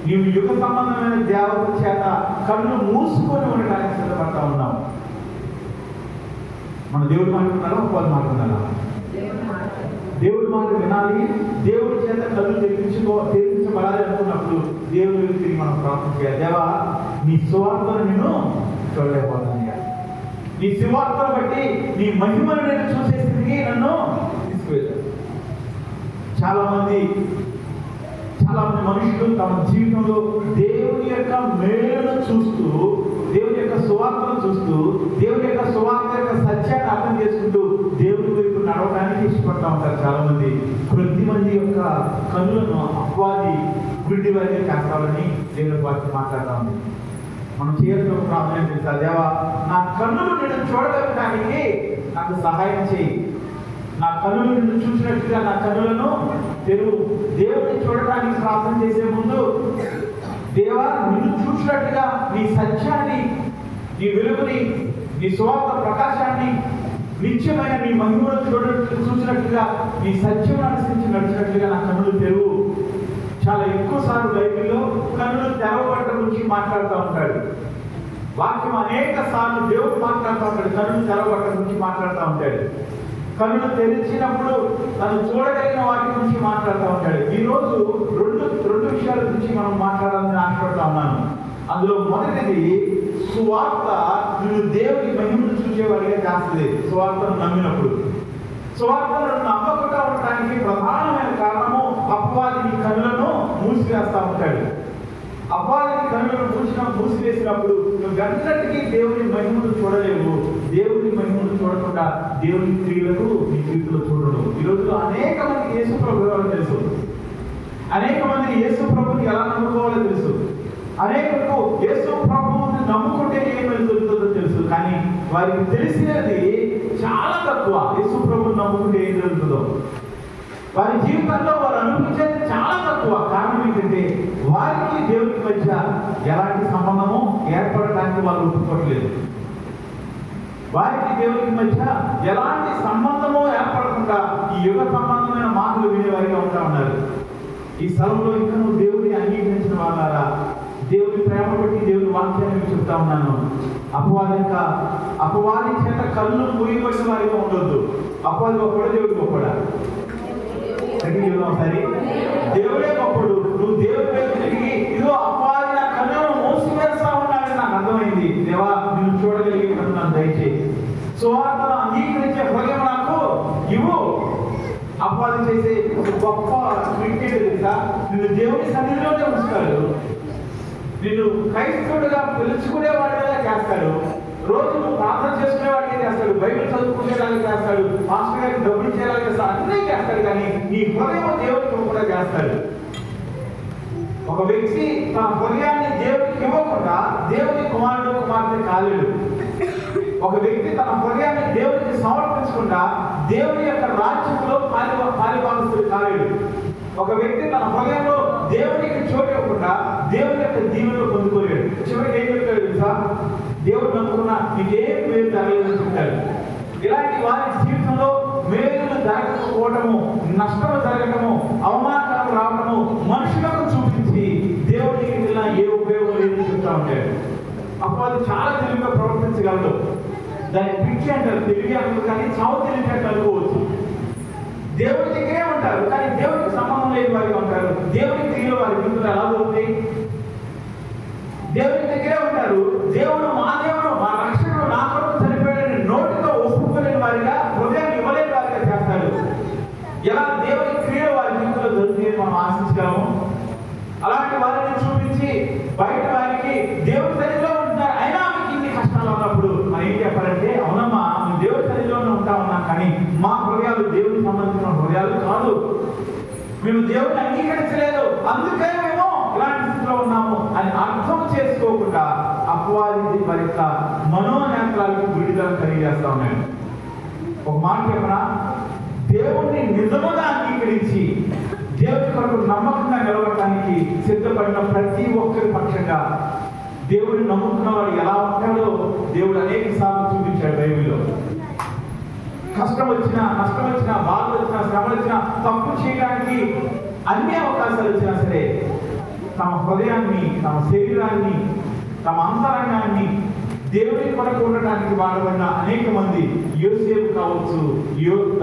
నీవు యుగ సంబంధమైన దేవత చేత కన్ను మూసుకొని ఉండడానికి సిద్ధపడతా ఉన్నావు. మన దేవుడు మాట్లాడుతున్నారా, అపవాది మాట్లాడుతున్నారా? దేవుడి మాట వినాలి, దేవుడి చేత కళ్ళు తెప్పించబడాలి అనుకున్నప్పుడు దేవుడి తిరిగి మనం ప్రార్థన చేయాలి. దేవా, నీ సువార్తను నేను చూడలేకపోతాను, నీ సువార్తను బట్టి నీ మహిమను నేను చూసే స్థితికి నన్ను తీసుకువెళ్ళాను. చాలా మంది మనుషులు తమ జీవితంలో దేవుని యొక్క మేలును చూస్తూ, దేవుని యొక్క సువార్తను చూస్తూ, దేవుని యొక్క సువార్త యొక్క సత్యాన్ని అర్థం చేసుకుంటూ దేవుని వైపు నడవడానికి ఇష్టపడతా ఉంటారు. చాలా మంది కొద్ది మంది యొక్క కన్నులను అపవాది గుడ్డి వారిని చేస్తామని దేవుని వాక్యం మాట్లాడుతూ ఉంది. మనం చేయాల్సిన ప్రార్థన చేస్తా, దేవా నా కన్నులు నేను చూడగలడానికి నాకు సహాయం చేయి, నా కన్నులు నిన్ను చూసినట్టుగా నా కన్నులను తెరువు. దేవుడిని చూడటానికి ప్రార్థన చేసే ముందు, దేవా నిన్ను చూసిన చూసినట్టుగా నీ సత్యాన్ని, నీ వెలుగుని, నీ సువార్త ప్రకాశాన్ని, నిత్యమైన నీ మహిమను చూసినట్లుగా, నీ సత్యం అనుసరించి నడిచినట్లుగా నా కన్నులు తెరువు. చాలా ఎక్కువ సార్లు బైబిల్లో కన్నులు తెరవబడటం గురించి మాట్లాడుతూ ఉంటాడు. వాక్యం అనేక సార్లు దేవుడు మాట్లాడుతూ ఉంటాడు, కన్నులు తెరవబడటం గురించి మాట్లాడుతూ ఉంటాడు. కన్నులు తెరిచినప్పుడు తను చూడగలిగిన వాటి గురించి మాట్లాడుతూ ఉంటాడు. ఈరోజు రెండు విషయాల గురించి మనం మాట్లాడాలని ఆశపడుతూ ఉన్నాను. అందులో మొదటిది, సువార్త నువ్వు దేవుని మహిమను చూసేవాడిగా చేస్తుంది. సువార్తను నమ్మినప్పుడు, సువార్తను నమ్మకుండా ఉండడానికి ప్రధానమైన కారణము అపవాది నీ కన్నులను మూసివేస్తూ ఉంటాడు. అపవాది నీ కన్నులను మూసివేసినప్పుడు నువ్వు గంటకి దేవుని మహిమను చూడలేవు. దేవుని మహిమను చూడకుండా దేవుని క్రియలకు నీ జీవితంలో చూడడం. ఈరోజు అనేక మంది యేసు ప్రభు ఎవరో తెలుసు, అనేక మంది యేసు ప్రభుని ఎలా నమ్ముకోవాలో తెలుసు, అనేకకు యేసు ప్రభువుని నమ్ముకుంటే ఏమి జరుగుతుందో తెలుసు. కానీ వారికి తెలిసినది చాలా తక్కువ. యేసు ప్రభుని నమ్ముకుంటే ఏం జరుగుతుందో వారి జీవితంలో వారు అనుభవించేది చాలా తక్కువ. కారణం ఏంటంటే వారికి దేవునికి మధ్య ఎలాంటి సంబంధము ఏర్పడటానికి వాళ్ళు ఒప్పుకోవట్లేదు. వారికి దేవునికి మధ్య ఎలాంటి సంబంధము ఏర్పడకుండా ఈ యుగ సంబంధమైన మాటలు వినేవారిగా ఉంటా ఉన్నారు. ఈ స్థలంలో ఇంకా నువ్వు దేవుడిని అంగీకరించిన వాళ్ళారా, దేవుని ప్రేమ బట్టి దేవుని వాక్యాన్ని చెప్తా ఉన్నాను. అపవాది చేత కళ్ళు మూయబడిన వారిగా ఉండొద్దు. అపవాది గొప్పడా, దేవుడు గొప్పడా? సరే, దేవుడే గొప్పడు. నువ్వు దేవుడి వైపు తిరిగి ఇదిగో అపవాది నా కన్నులను మూసివేస్తా ఉన్నాడని నాకు అర్థమైంది. దేవా, నేను చూడగలిగి నన్ను దయచేయి. సువార్తను అంగీకరించే హృదయం నాకు ఇవ్వు. అపవాది చేసే ఒక గొప్ప క్రికెట్ తెలుసా, నిన్ను దేవుని సన్నిధిలోనే ఉంచుతాడు. నిన్ను క్రైస్తవుడిగా పిలుచుకునే వాడిగా చేస్తాడు. రోజు నువ్వు ప్రార్థన చేసుకునే వాడిగా చేస్తాడు, బైబిల్ చదువుకునేలాగా చేస్తాడు, మాస్టర్ గారికి డబ్బులు ఇచ్చేలాగా చేస్తాడు, అన్నీ చేస్తాడు. కానీ నీ హృదయం దేవుడికి కూడా చేస్తాడు. ఒక వ్యక్తి తన హృదయాన్ని దేవుడికి ఇవ్వకుండా దేవుని కుమారుడు కుమార్తె కాలేడు. ఒక వ్యక్తి తన హృదయాన్ని దేవుడికి సమర్పించకుండా దేవుని యొక్క రాజ్యంలో పాలిభాగస్తుడు కాలేడు. ఒక వ్యక్తి తన హృదయంలో దేవునికి చోటు ఇవ్వకుండా దేవుని యొక్క దీవెనలు పొందుకోలేడు. చివరికి ఏం చెప్తాడు తెలుసా? దేవుడు నమ్ముకున్నా నీకేం మేలు జరగలేదని చెప్తాడు. ఇలాంటి వారి జీవితంలో మేలులు జరగకపోవడము, నష్టము జరగటము, అవమానం రావడము మనుషులకు చూపించి దేవుడికి ఇలా ఏ ఉపయోగం లేదని చెప్తా ఉంటాడు. అప్పుడు అది చాలా తెలివిగా ప్రవర్తించగలదు. దాన్ని పిచ్చి అంటారు, తెలివి అంటారు, కానీ చావు తెలివి అంటే అనుకోవచ్చు. దేవుడి దగ్గరే ఉంటారు కానీ దేవుడికి సంబంధం లేని వారిగా ఉంటారు. దేవుడి క్రియలు వారి జీవితంలో ఎలా దొరుకుతాయి? దేవుడి దగ్గరే ఉంటారు. దేవుడు మా దేవుడు, మా రక్షకుడు నా కొరకు చనిపోయాడని నోటితో ఒప్పుకోలేని వారిగా, హృదయాన్ని ఇవ్వలేని వారిగా చేస్తాడు. ఎలా దేవుడి క్రియలు వారి జీవితంలో దొరుకుతాయని మనం ఆశించగలము? అలాంటి వారిని చూపించి బయట వారికి దేవుడి సన్నిధిలో ఉంటారు, అయినా మీకు ఇన్ని కష్టాలు ఉన్నప్పుడు మనం ఏం చెప్పాలంటే, అవునమ్మా మేము దేవుడి సన్నిధిలోనే ఉంటా ఉన్నాం కానీ మా హృదయాలు దేవుడికి సంబంధించిన హృదయాలు కాదు, మేము దేవుడిని అంగీకరించలేదు, అందుకే మేము ఇలాంటి స్థితిలో ఉన్నాము అని అర్థం చేసుకోకుండా అపవాది వారి యొక్క మనోనేత్రాలకు విడుదల కలిగేస్తా ఉన్నాడు. ఒక మాట చెప్పనా, దేవుణ్ణి నిజముగా అంగీకరించి దేవుడి కొరకు నమ్మకంగా నిలవడానికి సిద్ధపడిన ప్రతి ఒక్కరి పక్షంగా దేవుడిని నమ్ముకున్న వాడు ఎలా ఉంటాడో దేవుడు అనేక సార్లు చూపించాడు బైబిల్లో. కష్టం వచ్చినా, నష్టం వచ్చినా, బాధ వచ్చినా, శ్రమ వచ్చినా, తప్పు చేయడానికి అన్ని అవకాశాలు వచ్చినా సరే తమ హృదయాన్ని, తమ శరీరాన్ని, తమ అంతరంగాన్ని దేవుని కొరకు ఉండటానికి వాడబడిన అనేక మంది, యోసేపు కావచ్చు,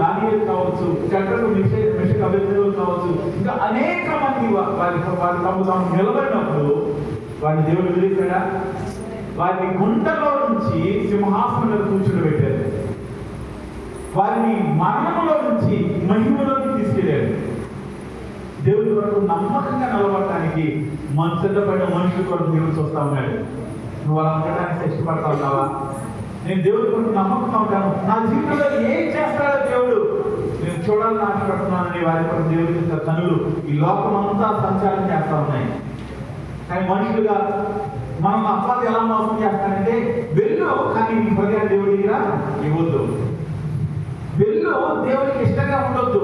దానియేలు కావచ్చు, చక్రకు మెషక్ అబేద్నెగో కావచ్చు, ఇంకా అనేక మంది వారి తాము నిలబడినప్పుడు వారిని దేవుడు వదిలేశాడా? వారిని గుంటలో నుంచి సింహాసనం మీద కూర్చోబెట్టారు. వారిని మరణంలో నుంచి మహిమలోకి తీసుకెళ్ళాడు. దేవుడి కొరకు నమ్మకంగా నిలబడటానికి సిద్ధపడిన మనుషుల కొరకు దేవుడు చూస్తా ఉన్నాడు. నువ్వు అలా ఉండడానికి ఇష్టపడతా ఉన్నావా? నేను దేవుడి కొరకు నమ్మకంగా ఉంటాను, నా జీవితంలో ఏం చేస్తాడో దేవుడు నేను చూడాలని ఆశపడుతున్నానని వారి కొరకు దేవుడి యొక్క కనులు ఈ లోకమంతా సంచారం చేస్తా ఉన్నాయి. కానీ మనుషులుగా మనం అపవాది ఎలా మోసం చేస్తానంటే, వెళ్ళు కానీ నీ హృదయాన్ని దేవుడి దగ్గర ఇవ్వద్దు, వెళ్ళు దేవుడికి ఇష్టంగా ఉండొద్దు,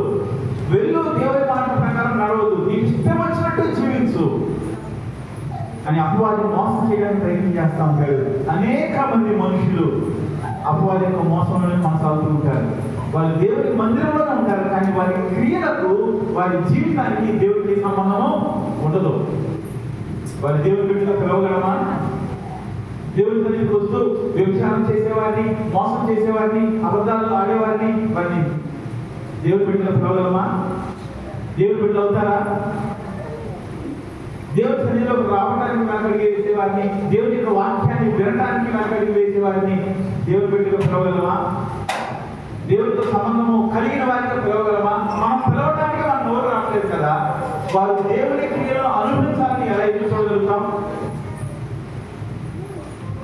వెళ్ళు దేవుడి మాట ప్రకారం నడవద్దు, నీకు ఇష్టం వచ్చినట్టు జీవించు. అని అపవాది మోసం చేయడానికి ప్రయత్నం చేస్తూ ఉంటాడు. అనేక మంది మనుషులు అపవాది యొక్క మోసంలోనే కొనసాగుతూ ఉంటారు. వాళ్ళు దేవుడి మందిరంలోనే ఉంటారు, కానీ వారి క్రియలకు, వారి జీవితానికి దేవుడికి సంబంధము ఉండదు. వారి దేవుడి బిడ్డగా పిలవగలమా? దేవుడి దగ్గరికి వస్తూ వ్యభిచారం చేసేవారిని, మోసం చేసేవారిని, అబద్ధాలు ఆడేవారిని, వారిని దేవుడి బిడ్డగా పిలవగలమా? దేవుడి బిడ్డలు అవుతారా? దేవుడి సన్నిధిలోకి రావడానికి వెనకడిగి వేసేవారిని, దేవుడి యొక్క వాక్యాన్ని వినడానికి వెనకడిగి వేసేవారిని దేవుడి బిడ్డగా పిలవగలమా? దేవుడితో సంబంధము కలిగిన వారితో పిలవగలమా? మనం పిలవడానికి మనం నోరు రావట్లేదు కదా. వారు దేవుడి క్రియలను అనుభవించాలని ఎలా ఎదుర్కోగలుగుతాం?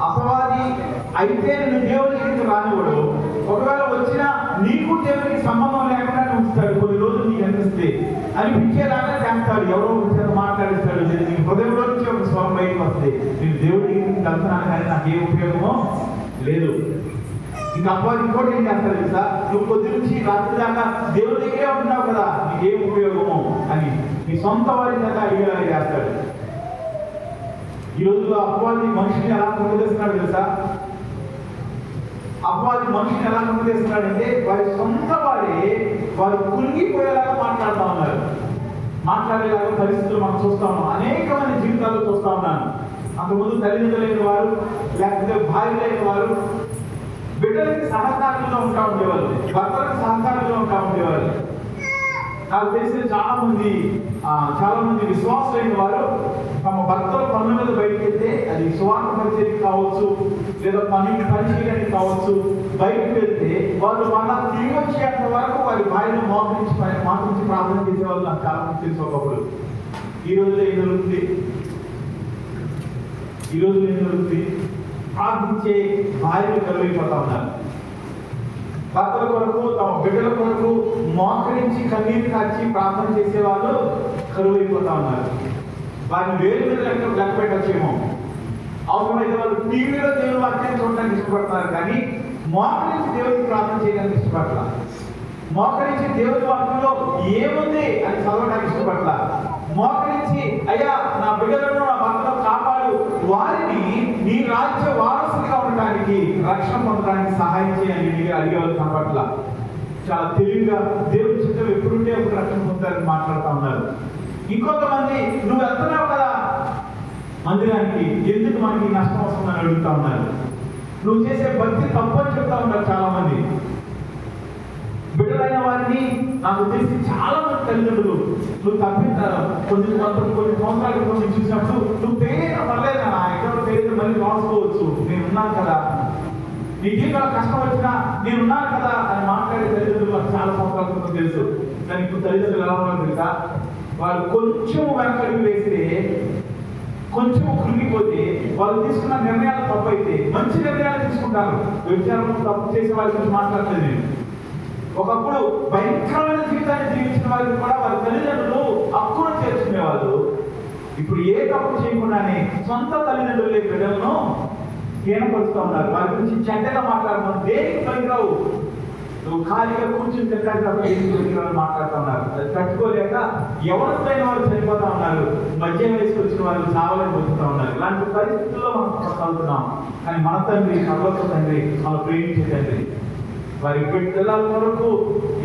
అపవాది అయితే నేను దేవుడి క్రియకు రానివాడు. ఒకవేళ వచ్చినా నీకు దేవుడికి సంబంధం లేకుండా ఉంచుతాడు. కొన్ని రోజులు నీకు అనిపించేలాగా చేస్తాడు. ఎవరో వచ్చారో మాట్లాడిస్తాడు. నీ హృదయంలో నుంచి ఒక స్వరం బయటకు వస్తే నేను దేవుడికి కలుపుతున్నాను, కానీ నాకు ఏ ఉపయోగమో లేదు. ఇంకా అపవాది ఇంకోటి ఏం చేస్తాడు తెలుసా? నువ్వు కొద్ది నుంచి రాత్రి దాకా దేవుడి దగ్గరే ఉంటున్నావు కదా, నీకేం ఉపయోగమో అని నీ సొంత వారి దాకా అడిగేలా చేస్తాడు. ఈ రోజుల్లో అపవాది మనిషిని ఎలా కృంగదీస్తున్నాడు తెలుసా? అపవాది మనిషిని ఎలా కృంగదీస్తున్నాడంటే వారి సొంత వారే వారు కులిగిపోయేలాగా మాట్లాడుతూ ఉన్నారు. మాట్లాడేలాగా పరిస్థితులు మనం చూస్తా ఉన్నాం. అనేకమైన జీవితాల్లో చూస్తా ఉన్నాను. అంతకుముందు తల్లిదండ్రులు లేని వారు, లేకపోతే భార్య లేని వారు బిడ్డలకి సహకారంగా ఉంటా ఉండేవాళ్ళు, భర్తలకు సహకారంగా ఉంటా ఉండేవాళ్ళు. నాకు తెలిసిన చాలా మంది విశ్వాసులైన వారు తమ భర్తల పనుల మీద బయటకు వెళ్తే, అది సువార్త పరిచయం కావచ్చు, లేదా పని చేయడానికి కావచ్చు, బయటకు వెళ్తే వాళ్ళు మళ్ళా తిరిగి వచ్చేంత వరకు వారి భార్యను మోకరించి ప్రార్థన చేసేవాళ్ళు నాకు చాలా మంది తెలుసు. ఒకప్పుడు ఈ రోజులో ఏం జరుగుతుంది? ప్రార్థించే భార్యలు కలువైపోతా ఉన్నారు. భర్తల కొరకు, తమ బిడ్డల కొరకు మోకరించి కన్నీరు కాచి ప్రార్థన చేసే వాళ్ళు కరువైపోతా ఉన్నారు. వారిని వేరు మీద లెక్క పెట్టచ్చేమో. అవసరమైతే వాళ్ళు టీవీలో దేవుని వాక్యాన్ని చూడడానికి ఇష్టపడతారు, కానీ మోకరించి దేవుడికి ప్రార్థన చేయడానికి ఇష్టపడతారు. మోకరించి దేవుడి వాక్యంలో ఏముంది అని చదవడానికి ఇష్టపడతారు. మోకరించి అయ్యా నా బిడ్డలను, నా భర్తను కాపాడు, వారిని నీ రాజ్య వారసులుగా ఉండడానికి, రక్షణ పొందడానికి సహాయం చేయని అడిగేవాళ్ళు కనపట్ల. చాలా తెలివిగా దేవుడి చిత్తం ఎప్పుడుంటే అప్పుడు రక్షణ పొందుతారని మాట్లాడుతూ ఉన్నారు. ఇంకొంతమంది నువ్వు వెళ్తున్నావు కదా మందిరానికి, ఎందుకు మనకి నష్టం వస్తుందని అడుగుతా ఉన్నారు. నువ్వు చేసే భక్తి తప్పు అని చెప్తా ఉన్నారు చాలా మంది. బిడ్డలైన వారిని నాకు తెలిసి చాలా మంది తల్లిదండ్రులు నువ్వు తప్పించారు కొన్ని సంవత్సరాల కోసం చూసినప్పుడు నువ్వు పేరు పర్లేదు నా ఎక్కడో పేరు మళ్ళీ రాసుకోవచ్చు, నేనున్నాను కదా, నీ జీవితంలో కష్టం వచ్చినా నేనున్నాను కదా అని మాట్లాడే తల్లిదండ్రులు నాకు చాలా సంవత్సరాల క్రితం తెలుసు. కానీ ఇప్పుడు తల్లిదండ్రులు ఎలా ఉన్నారో తెలుసా? వాళ్ళు కొంచెం వెనకడుగు వేస్తే, కొంచెం కృంగిపోతే, వాళ్ళు తీసుకున్న నిర్ణయాలు తప్పు అయితే మంచి నిర్ణయాలు తీసుకుంటారు. వ్యభిచారం తప్పు చేసే వాళ్ళ గురించి మాట్లాడలేదు నేను. ఒకప్పుడు భయంకరమైన జీవితాన్ని జీవించిన వారికి కూడా వారి తల్లిదండ్రులు హక్కును చేర్చుకునేవాళ్ళు. ఇప్పుడు ఏ తప్పు చేయకుండానే సొంత తల్లిదండ్రులే బిడ్డలను హీనపరుస్తూ ఉన్నారు. వారి గురించి చెడ్డగా మాట్లాడుతున్నారు. దేనికి పనికిరావు, నువ్వు ఖాళీగా కూర్చుని తింటానికి తప్ప దేనికి పనికిరావు మాట్లాడుతూ ఉన్నారు. అది తట్టుకోలేక ఎవరికైనా వాళ్ళు చనిపోతా ఉన్నారు. మద్యం వేసుకొచ్చిన వాళ్ళు సావలని బతుకుతూ ఉన్నారు. ఇలాంటి పరిస్థితుల్లో మనం కొనసాగుతున్నాం. కానీ మన తండ్రి, సర్వస్వ తండ్రి, మనం ప్రేమించే తండ్రి వారి బిడ్డల కొరకు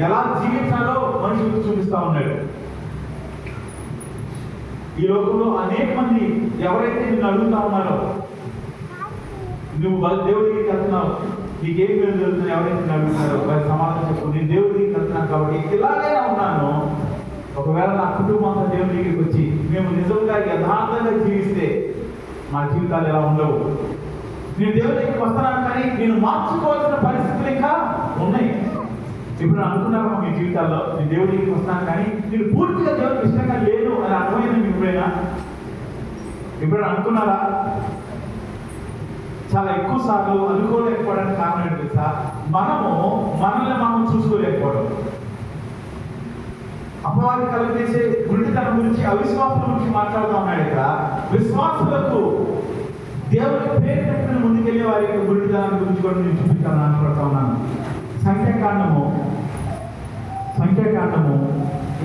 ఎలా జీవించాలో మనుషులకు చూపిస్తా ఉన్నాడు. ఈ లోకంలో అనేక మంది ఎవరైతే నిన్ను అడుగుతా ఉన్నారో, నువ్వు దేవుడికి వెళ్తున్నావు, నీకేం పేరు జరుగుతుంది, ఎవరైతే నిన్ను అడుగుతున్నారో వారి సమాధానం చెప్పు. నేను దేవుడికి వెళ్తున్నాను కాబట్టి ఇలాగే ఉన్నాను. ఒకవేళ నా కుటుంబం అంతా దేవుడి దగ్గరికి వచ్చి మేము నిజంగా యథార్థంగా జీవిస్తే మా జీవితాలు ఎలా ఉండవు. నేను దేవుడి దగ్గరికి వస్తున్నాను, కానీ నేను మార్చుకోవాల్సిన పరిస్థితులు ఇంకా ఉన్నాయి. ఇప్పుడు అనుకున్నారా మీ జీవితాల్లో నేను దేవుడి దగ్గరికి వస్తున్నాను, కానీ నేను పూర్తిగా దేవుడికి ఇష్టంగా లేను అని అర్థమైంది ఎప్పుడైనా? ఎప్పుడైనా అనుకున్నారా? చాలా ఎక్కువ సార్లు అనుకోలేకపోవడానికి కారణం ఏంటి తెలుసా? మనల్ని మనం చూసుకోలేకపోవడం. అపవాది కలిగేసే గుడ్డితనం గురించి, అవిశ్వాసం గురించి మాట్లాడుతూ ఉన్నాడు ఇక్కడ. విశ్వాసులకు దేవుడి పేరు పెట్టుకుని ముందుకెళ్ళే వారి యొక్క గుడ్డితనం గురించి కూడా నేను చూపించాలని ఆశపడతా ఉన్నాను. సంఖ్యాకాండము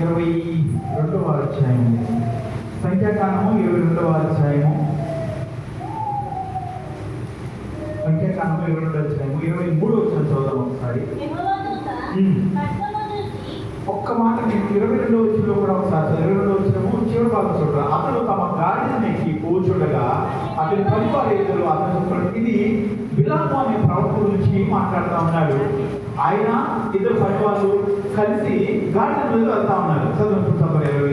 22వ అధ్యాయము. సంఖ్యాకాండము 22వ అధ్యాయము 23 చదువుదాం ఒకసారి. ఒక్క మాట మీకు 22వ వచనంలో కూడా ఒకసారి 22వ వచనము చివరి భాగం చూడరా. అతను తమ గాడిదని ఎక్కి కూర్చుండగా అతని పరివారు ఇద్దరు అతను చెప్పాడు. ఇది బిలాము అనే ప్రవక్త గురించి మాట్లాడుతూ ఉన్నాడు. ఆయన ఇద్దరు పరివారు కలిసి గాడిద మీద వెళ్తా ఉన్నారు. చదువుకుంటారు.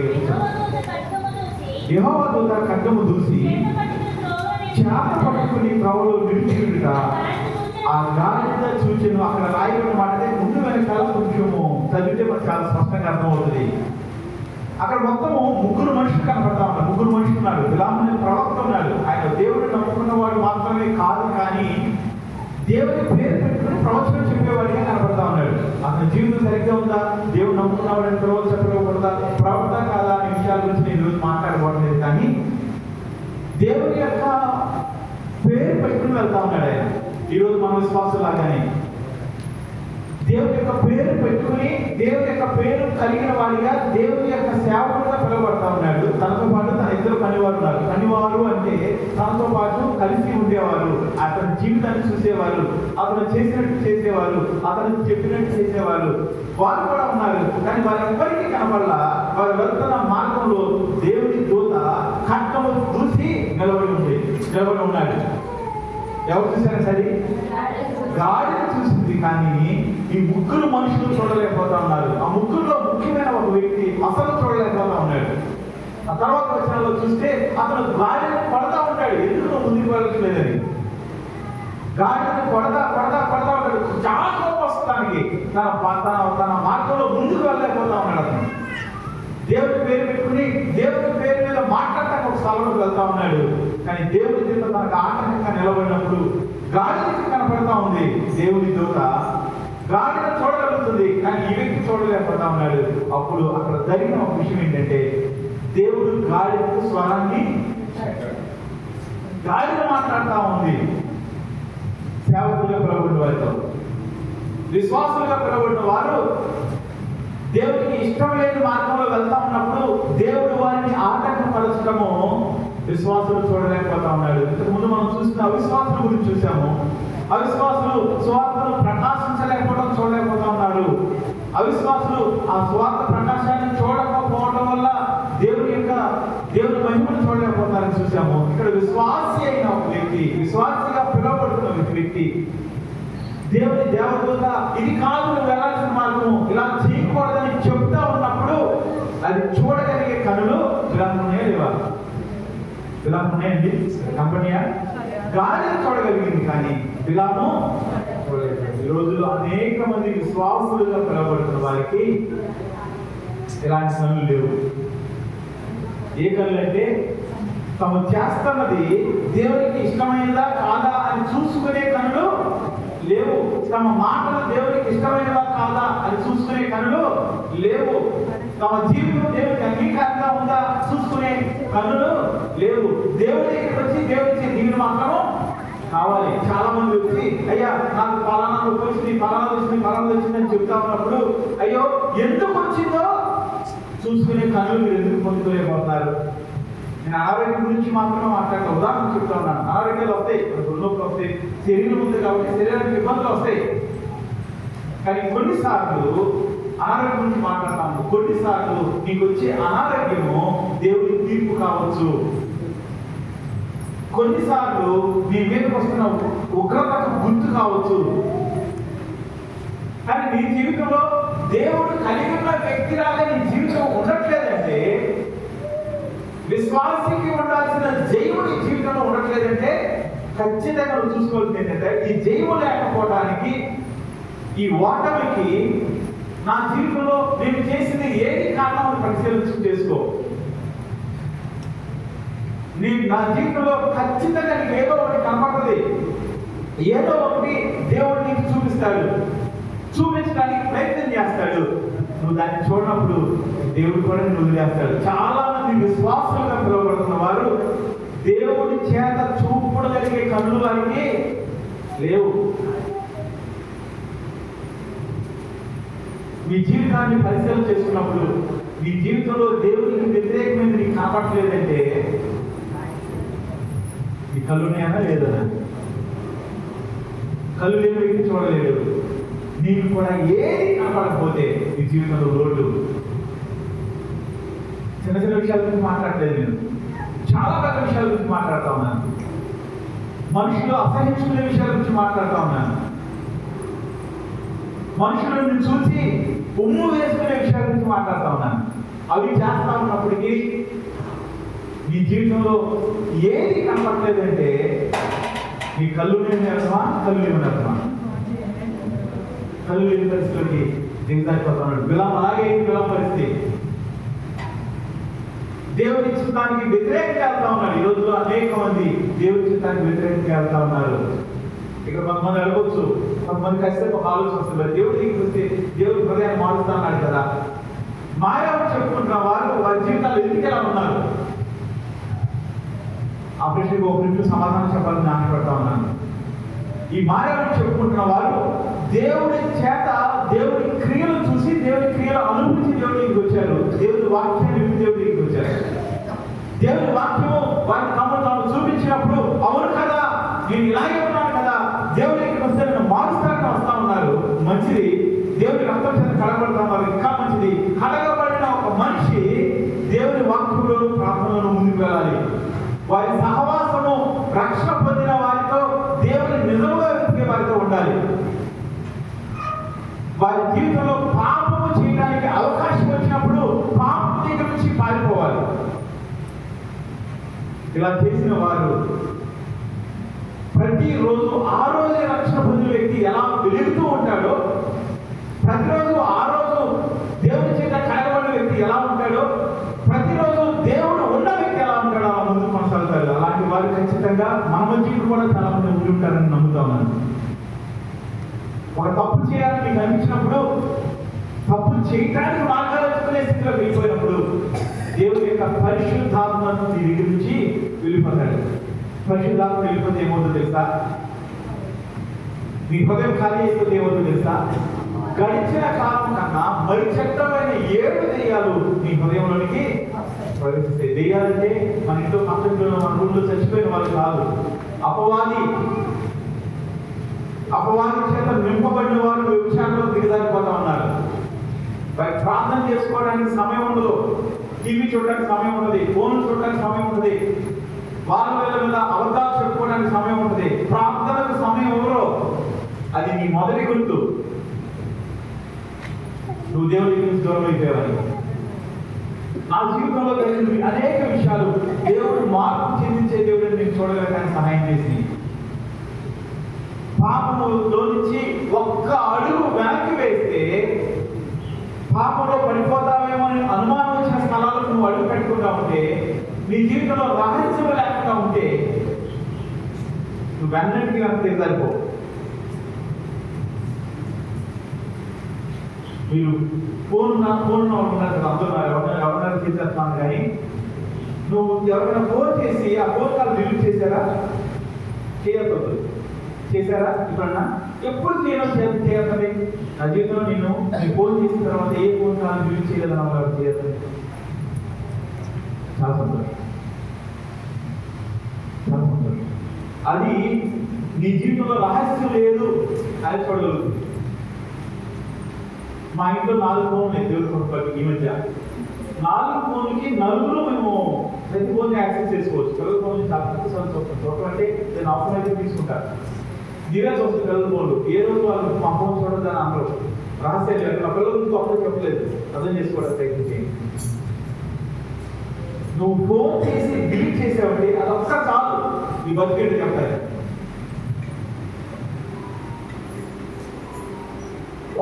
యెహోవా దూత ఖడ్గము దూసి చేప పట్టుకుని త్రోవలో నిలిచియుండుట ఆ గాడిద చూచెను. అక్కడ రాయబడిన మాటనే ముందు వెనకాల కొంచెము చదివితే మనకు చాలా స్పష్టంగా అర్థమవుతుంది. అక్కడ మొత్తము ముగ్గురు మనుషులు కనపడతా ఉన్నారు. ముగ్గురు మనుషులు ఉన్నారు. బిలాము అనే ప్రవక్త ఉన్నాడు. ఆయన దేవుడిని నమ్ముకున్న వాడు మాత్రమే కాదు, కానీ దేవుని పేరు పెట్టుకుని ప్రవచనం చెప్పేవాడిగా కనపడతా ఉన్నాడు. అతని జీవితం సరిగ్గా ఉందా, దేవుడు నమ్ముకున్నవాడని ప్రవచనం చెప్పకూడదా, ప్రవక్త కాదా అనే విషయాల గురించి నేను ఈరోజు మాట్లాడకూడలేదు. కానీ దేవుని యొక్క పేరు పెట్టుకుని వెళ్తా ఉన్నాడు ఆయన. ఈరోజు మన విశ్వాసం లాగానే దేవుని యొక్క పేరు పెట్టుకుని దేవుని యొక్క పేరు కలిగిన వాడిగా దేవుని యొక్క సేవకుడుగా పిలువబడతా ఉన్నాడు. తనతో పాటు తన ఇద్దరు పనివారు ఉన్నారు. పనివారు అంటే తనతో పాటు కలిసి ఉండేవారు, అతని జీవితాన్ని చూసేవారు, అతను చేసినట్టు చేసేవారు, అతను చెప్పినట్టు చేసేవారు. వారు కూడా ఉన్నారు. కానీ వారి ఎవ్వరికీ కనపడలా. వారు వెళ్తున్న మార్గంలో దేవుని దూత ఖడ్గము దూసి నిలబడి ఉన్నాడు. ఎవరు చూసారా? సరే, గాడిద చూసింది, కానీ ఈ ముగ్గురు మనుషులు చూడలేకపోతా ఉన్నారు. ఆ ముగ్గురులో ముఖ్యమైన ఒక వ్యక్తి అసలు చూడలేకపోతా ఉన్నాడు. ఆ తర్వాత వచనాల్లో చూస్తే అతను గాడిద పడతా ఉంటాడు. ఎందుకు ముందుకు వెళ్ళట్లేదని గాడిని కొడతా ఉంటాడు. చాలా కోపం వస్తానికి తన మార్గంలో ముందుకు వెళ్ళలేకపోతా ఉన్నాడు. అతను దేవుడి పేరు పెట్టుకుని దేవుడి పేరు మీద మాట్లాడటానికి ఒక స్థలంలోకి వెళ్తా ఉన్నాడు. కానీ దేవుడి దూత తనకు ఆటంకంగా నిలబడినప్పుడు గాడిదకి కనపడతా ఉంది. దేవుడి దూత గాడిద చూడగలుగుతుంది, కానీ ఈ వ్యక్తి చూడలేకపోతా ఉన్నాడు. అప్పుడు అక్కడ జరిగిన ఒక విషయం ఏంటంటే, దేవుడు గాడిదకు స్వరాన్ని, గాడిద మాట్లాడుతూ ఉంది. సేవకులుగా పిలవబడిన వారితో, విశ్వాసులుగా పిలవబడిన వారు దేవుడికి ఇష్టం లేని మార్గంలో వెళ్తా ఉన్నప్పుడు దేవుడు వారిని ఆటంకపరచడము విశ్వాసులు చూడలేకపోతా ఉన్నాడు. ఇంతకుముందు మనం చూసిన అవిశ్వాసుల గురించి చూసాము. అవిశ్వాసులు స్వార్థను ప్రకాశించలేకపోవడం చూడలేకపోతా ఉన్నారు. అవిశ్వాసులు ఆ స్వార్థ ప్రకాశాన్ని చూడకపోవడం వల్ల దేవుని మహిమను చూడలేకపోతారని చూసాము. ఇక్కడ విశ్వాసి అయిన ఒక వ్యక్తి, విశ్వాసిగా పిలువబడుతున్న వ్యక్తి దేవుని దేవదూత ఇది కాదు నువ్వు వెళ్ళాల్సిన మార్గము, ఇలా చేయకూడదని చెప్తా ఉన్నప్పుడు అది చూడగలిగే కనులు బిలామునే లేవా? బిలామునేయండి కంపెనీయా? గాడిద చూడగలిగింది, కానీ బిలాము చూడలేదు. ఈ రోజుల్లో అనేక మంది విశ్వాసులుగా పిలువబడుతున్న వారికి ఇలాంటి కనులు లేవు. ఏ కనులు అంటే, తాము చేస్తున్నది దేవునికి ఇష్టమైనదా కాదా అని చూసుకునే కనులు లేవు. తమ మాటలు దేవునికి ఇష్టమైనవా కాదా అని చూసుకునే కనులు లేవు. తమ జీవితం దేవునికి అంగీకారంగా ఉందా చూసుకునే కనులు లేవు. దేవుడి దగ్గరికి వచ్చి దేవుడికి దీవుని మాత్రము కావాలి. చాలా మంది వచ్చి అయ్యా నాకు ఫలానా వచ్చింది, ఫలానా వచ్చింది అని చెప్తా ఉన్నప్పుడు అయ్యో ఎందుకు వచ్చిందో చూసుకునే కనులు మీరు ఎందుకు పొందుకోలేకపోతున్నారు? నేను అనారోగ్యం గురించి మాత్రమే మాట్లాడతా, ఉదాహరణ చెప్తా ఉన్నాను. అనారోగ్యాలు వస్తాయి, నొప్పులు వస్తాయి, శరీరం ఉంది కాబట్టి శరీరానికి ఇబ్బందులు వస్తాయి. కానీ కొన్నిసార్లు అనారోగ్యం గురించి మాట్లాడతాము. కొన్నిసార్లు నీకు వచ్చే అనారోగ్యము దేవుడి తీర్పు కావచ్చు. కొన్నిసార్లు నీ మీదకి వస్తున్న ఉగ్రతకు గుర్తు కావచ్చు. కానీ నీ జీవితంలో దేవుడు కలిగి ఉన్న వ్యక్తిలాగా నీ జీవితం ఉండట్లేదంటే, విశ్వాసికి ఉండాల్సిన జయము నీ జీవితంలో ఉండట్లేదంటే ఖచ్చితంగా నువ్వు చూసుకోవాల్సింది ఏంటంటే, ఈ జయము లేకపోవడానికి, ఈ ఓటమికి నా జీవితంలో నేను చేసింది ఏది కారణం పరిశీలన చేసుకో. నా జీవితంలో ఖచ్చితంగా నీకు ఏదో ఒకటి కనపడుతుంది, ఏదో ఒకటి దేవుడు నీకు చూపించడానికి ప్రయత్నం చేస్తాడు. నువ్వు దాన్ని చూడనప్పుడు దేవుడు కూడా నువ్వు వదిలేస్తాడు. చాలా మంది విశ్వాసులుగా పిలువబడుతున్న వారు దేవుడి చేత చూపడగలిగే కన్నులు వారికి లేవు. మీ జీవితాన్ని పరిశీలన చేసుకున్నప్పుడు మీ జీవితంలో దేవుడికి వ్యతిరేకమైన నీకు కనపడలేదంటే ఈ కళ్ళున్నాయనా లేదా? కళ్ళు లేని వ్యక్తి చూడలేడు. నీకు కూడా ఏది కనపడకపోతే నీ జీవితంలో రోడ్డు. చిన్న చిన్న విషయాల గురించి మాట్లాడలేదు నేను, చాలా పెద్ద విషయాల గురించి మాట్లాడుతూ ఉన్నాను. మనుషులు అసహించుకునే విషయాల గురించి మాట్లాడుతూ ఉన్నాను. మనుషులను చూసి ఉమ్ము వేసుకునే విషయాల గురించి మాట్లాడుతూ ఉన్నాను. అవి చేస్తా ఉన్నప్పటికీ నీ జీవితంలో ఏది కనపడలేదంటే నీ కళ్ళు లేని అర్థమా, కళ్ళు లేని అర్థమా? కళ్ళు లేని పరిస్థితులకి దిగజారిపోతున్నాడు. అలాగే విలాం పరిస్థితి. దేవుడి చిత్తానికి వ్యతిరేకంగా వెళ్తా ఉన్నాడు. ఈ రోజులో అనేక మంది దేవుడి చిత్తానికి వ్యతిరేకంగా వెళ్తా ఉన్నారు. ఇక్కడ కొంతమంది అడగవచ్చు, కొంతమంది ఖచ్చితంగా ఒక ఆలోచన వస్తుంది, దేవుడి దగ్గరికి వస్తే దేవుడి హృదయాన్ని మారుస్తా అన్నాడు కదా. మాయాలు చెప్పుకుంటున్న వారి జీవితాలు ఎందుకు ఎలా ఉన్నారు? ఆ ప్రశ్నకు ఒక నిమిషం సమాధానం చెప్పాలని ఆశపడతా ఉన్నాను. ఈ మాయాలు చెప్పుకుంటున్న వారు దేవుడి చేత దేవుడి క్రియలు చూసి దేవుడి క్రియలు అనుభవించి దేవుడి దగ్గరికి వచ్చారు. దేవుడి వాక్యాన్ని విని దేవుడి దగ్గరికి వచ్చారు. దేవుడి వాక్యము వారి తమను చూపించినప్పుడు అవును కదా, నేను ఇలాగే ఉన్నాను కదా, దేవుడి దగ్గరికి వస్తే నేను మారుస్తానని వస్తా ఉన్నారు. మంచిది. దేవుడి రక్తం చేత కడగబడతా ఉన్నారు, ఇంకా మంచిది. కడగబడిన ఒక మనిషి దేవుడి వాక్యంలో ప్రార్థనలో ముందుకు వెళ్ళాలి. వారి సహవాసము రక్షణ పొందిన వారితో దేవుని నిజముగా వెతికే వారితో ఉండాలి. వారి జీవితంలో పాపము చేయడానికి అవకాశం వచ్చినప్పుడు పాపం దగ్గర నుంచి పారిపోవాలి. ఇలా చేసిన వారు ప్రతిరోజు ఆ రోజే రక్షణ పొందిన వ్యక్తి ఎలా వెలుగుతూ ఉంటాడో, ప్రతిరోజు ఆ రోజు దేవుడి చేత కడగబడిన వ్యక్తి ఎలా ఉంటాడో, ప్రతిరోజు దేవుడు ఉన్న వ్యక్తి ఎలా ఉంటాడో అలా ముందు కొనసాగుతారు. అలాంటి వారు ఖచ్చితంగా మన మధ్య కూడా చాలా మంది ఉండి ఉంటారని నమ్ముతా ఉన్నాను. ఒక తప్పు చేయాలని మీకు అనిపించినప్పుడు, తప్పు చేయడానికి మార్గాలు వెతుకునే స్థితిలో వెళ్ళిపోయినప్పుడు దేవుడి యొక్క పరిశుద్ధాత్మను నీ దగ్గర నుంచి వెళ్ళిపోతాడు. పరిశుద్ధాత్మ వెళ్ళిపోతే ఏమవుతుందో తెలుసా? నీ హృదయం ఖాళీ అయిపోతే ఏమవుతుందో తెలుసా? గడిచిన కాలం కన్నా మరి చట్టమైన 7 దెయ్యాలు నీ హృదయంలోనికి ప్రవేశిస్తాయి. దెయ్యాలంటే మన ఇంట్లో పక్కన మన ఊళ్ళో చచ్చిపోయిన వాళ్ళు కాదు. అపవాది చేత నింపబడిన వారు వ్యభిచారంలో దిగజారిపోతా ఉన్నారు. వారికి ప్రార్థన చేసుకోవడానికి సమయం ఉండదు, టీవీ చూడడానికి సమయం ఉండదు, ఫోన్ చూడడానికి సమయం ఉండదు, వాళ్ళ మీద అబద్ధాలు చెప్పుకోవడానికి సమయం ఉంటుంది. ప్రార్థనకు సమయం ఎవరో అది నీ మొదటి గుర్తు. నువ్వు దేవుడి గురించి దూరం అయిపోయావని. నా జీవితంలో కలిగిన అనేక విషయాలు దేవుడు మార్పు చెందించే దేవుడిని నేను చూడగలగానే సహాయం చేసి, పాపములో నుంచి ఒక్క అడుగు వెనక్కి వేస్తే పాపంలో పడిపోతావేమో అని అనుమానం వచ్చిన స్థలాలకు నువ్వు అడుగు పెట్టుకుంటా ఉంటే, నీ జీవితంలో రహస్యం లేకుండా ఉంటే నువ్వు వెన్నటికి అంతే సరిపో. మీరు ఫోన్ ఉన్నారు కదా, అందరూ ఎవరైనా చేసేస్తున్నాను, కానీ నువ్వు ఎవరైనా ఫోన్ చేసి ఆ ఫోన్ కాల్ డిలీట్ చేశారా? చేయకూడదు. చేశారా? ఇప్పుడన్నా ఎప్పుడు చేయాలి. నా జీవితంలో నేను నీ ఫోన్ చేసిన తర్వాత ఏ ఫోన్ కాల్ డిలీట్ చేయలేదని వాళ్ళు చేయాలి. చాలా సంతోషం. అది నీ జీవితంలో రహస్యం లేదు అని చూడగలుగుతుంది. మా ఇంట్లో 4 ఫోన్లు దేవుడి కొరకు ఈ మధ్య 4 ఫోన్లకి నలుగురు మేము ప్రతి ఫోన్ యాక్సెస్ చేసుకోవచ్చు. పిల్లల ఫోన్ నుంచి చూడటం అంటే నేను అవసరమైతే తీసుకుంటాను. నీవే చూస్తుంది పిల్లల ఫోన్లు. ఏ రోజు వాళ్ళు మా ఫోన్ చూడదని అందరూ రహస్యం లేదు. నా పిల్లల గురించి అప్పుడు చెప్పలేదు, అర్థం చేసుకోవడానికి ప్రయత్నించి. నువ్వు ఫోన్ చేసి డిలీట్ చేసావంటే అది ఒక్క చాలు నీ బతికేంటి చెప్తారు.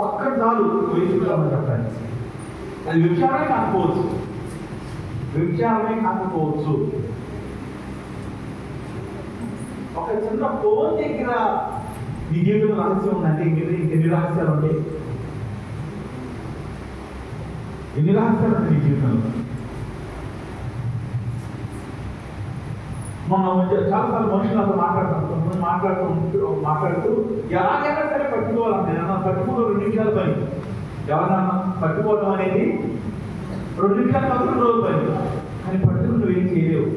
ఒక్క చాలు వేసుకురామని చెప్పాలి. అది విచారమే కాకపోవచ్చు. ఒక చిన్న ఫోన్ దగ్గర నీ జీవితంలో రహస్యం ఉందంటే ఇంకెన్ని రహస్యాలు ఉంటాయి? ఎన్ని రహస్యాలు ఉంటాయి నీ జీవితంలో? మొన్న చాలాసార్లు మనుషులతో మాట్లాడుతూ ఎలాగైనా సరే పట్టుకోవాలంటే పట్టుకోవడం 2 నిమిషాల పని. ఎవరన్నా పట్టుకోవడం అనేది 2 నిమిషాలు 2 రోజుల పని. కానీ పట్టుకుని నువ్వేం చేయలేవు.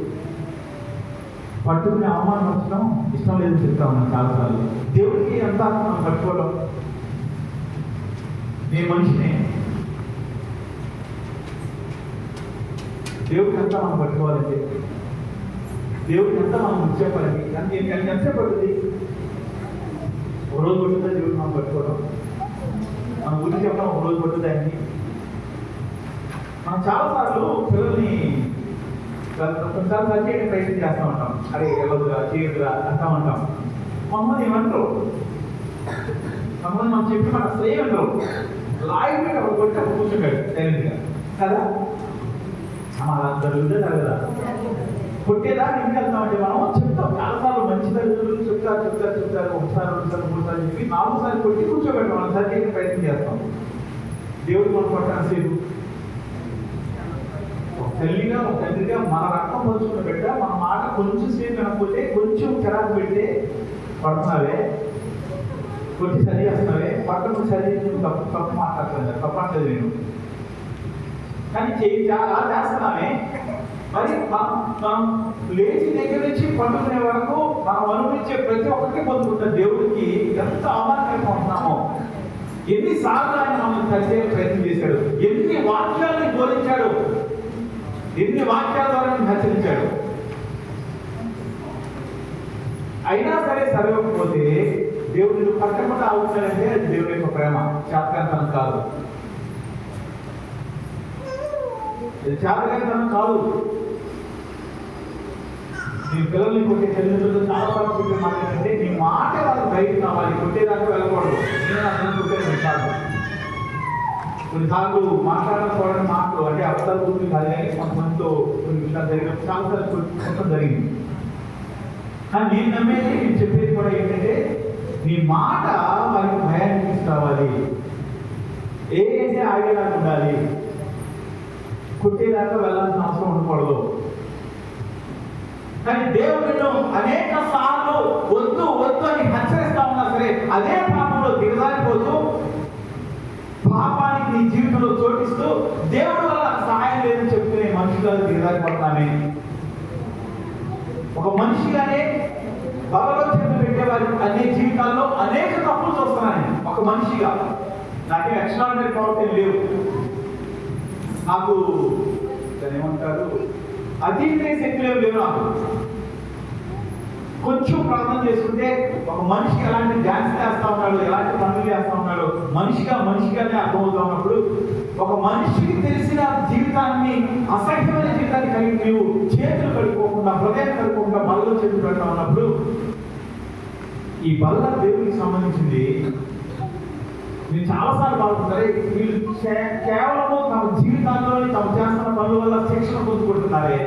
పట్టుకుని అవమానపరచడం ఇష్టం లేదని చెప్తా ఉన్నాను చాలాసార్లు. దేవుడికి ఎంత మనం పట్టుకోవడం, నేను మనిషినే, దేవుడికి ఎంత మనం పట్టుకోవాలంటే, దేవుడికి ఎంత మనం ముచ్చేపాలండి. కానీ నేను ఎంత పడుతుంది, ఒక రోజు పడుతుందా దేవుడికి మనం పట్టుకోవడం, మనం గురించి చెప్పడం ఒక రోజు పడుతుంది ఆయన్ని. మనం చాలాసార్లు పిల్లల్ని కొన్నిసార్లు సరిచేయడానికి ప్రయత్నం చేస్తూ ఉంటాం. అరే ఎవరుగా చేయదురా అంటూ ఉంటాం. కొంతమంది ఏమంటారు, కొంతమంది మనం చెప్పి మన అసలు ఏమంటారు, లాయి పెట్టి ఒక కొట్టి అప్పుడు కూర్చోగాడు సైలెంట్గా కదా. అలా జరుగుతుంది కదా, కొట్టేదా ఇంటికి వెళ్తామంటే మనం చెప్తాం చాలాసార్లు. మంచి తల్లిదండ్రులు చెప్తారు, ఒకసారి 2 సార్లు 3 సార్లు చెప్పి 4 సార్లు కొట్టి కూర్చోబెట్టాం, మనం సరిచేయడానికి ప్రయత్నం చేస్తాం. దేవుడు మనం పట్టాను సేపు తల్లిగా ఒక తండ్రిగా మన రక్తం పంచుకున్న బిడ్డ మన మాట కొంచెం సేపు వినకపోతే, కొంచెం చిరాకు పెడితే పడుతున్నావే, కొట్టి సరి చేస్తున్నావే, పక్కన సరి తప్పు మాట్లాడుతుంది, తప్పు అంటది నేను. కానీ అలా చేస్తున్నామే. మరి మనం లేచి దగ్గర నుంచి పండుకునే వరకు మనం అనుభవించే ప్రతి ఒక్కరికి పొందుకుంటున్న దేవుడికి ఎంత అవమానంగా ఉంటున్నామో. ఎన్నిసార్లు ఆయన మమ్మల్ని కలిసే ప్రయత్నం చేశాడు, ఎన్ని వాక్యాలను బోధించాడు, ఎన్ని వాక్యాల ద్వారా హెచ్చరించాడు. అయినా సరే సరిపోతే దేవుడు పట్టకుండా ఆగుతాడంటే అది దేవుడి యొక్క ప్రేమ, శాతకాంతనం కాదు. శాతకాంతనం కాదు. నీ పిల్లల్ని కొట్టే తల్లిదండ్రులతో చాలా సార్లు చెప్పే మాట ఏంటంటే, నీ మాట వాళ్ళకి బయటకు రావాలి, కొట్టేదాకా వెళ్ళకూడదు. నేను అర్థం కొట్టేది కాదు. కొన్నిసార్లు మాట్లాడకపోవడం మాటలు అంటే అర్థాలు గురించి కాదు, కానీ కొంతమందితో కొన్ని విషయాలు జరిగినప్పుడు చాలాసార్లు కొట్టడం జరిగింది. కానీ నేను నమ్మేది, నేను చెప్పేది కూడా ఏంటంటే, నీ మాట వారికి భయాన్ని తీసుకురావాలి, ఏంటంటే ఆగేలాగా ఉండాలి, కొట్టేదాకా వెళ్ళాల్సిన అవసరం ఉండకూడదు. కానీ దేవుడు అనేక సార్లు వద్దు వద్దు అని హెచ్చరిస్తా ఉన్నా సరే అదే పాపంలో దిగజారిపోతూ పాపానికి నీ జీవితంలో చోటిస్తూ దేవుడు వల్ల సహాయం లేదని చెప్తున్న మనుషులు దిగజారిపోతున్నామే. ఒక మనిషిగానే బలలో చేతులు పెట్టేవారి అనే జీవితాల్లో అనేక తప్పులు చూస్తున్నాను. ఒక మనిషిగా నాకే ఎక్స్ట్రాడినరీ పవర్ లేవు, నాకు ఏమంటారు అతీంద్రియ శక్తులు లేవు నాకు. కొంచెం ప్రార్థన చేసుకుంటే ఒక మనిషి ఎలాంటి డ్యాన్స్ చేస్తా ఉన్నాడు, ఎలాంటి పనులు చేస్తా ఉన్నాడు, మనిషిగానే అర్థమవుతా ఉన్నప్పుడు, ఒక మనిషికి తెలిసిన జీవితాన్ని, అసహ్యమైన జీవితాన్ని కలిగి నీవు చేతులు కడుక్కోకుండా, హృదయం కడుక్కోకుండా బలలో చేతులు పెడతా ఉన్నప్పుడు, ఈ బల్ల దేవుడికి సంబంధించింది. మీరు చాలాసార్లు బాగుంటారు, వీళ్ళు కేవలము తమ జీవితాల్లో తమ చేస్తున్న పనుల వల్ల శిక్షణ పొందుకుంటున్నారే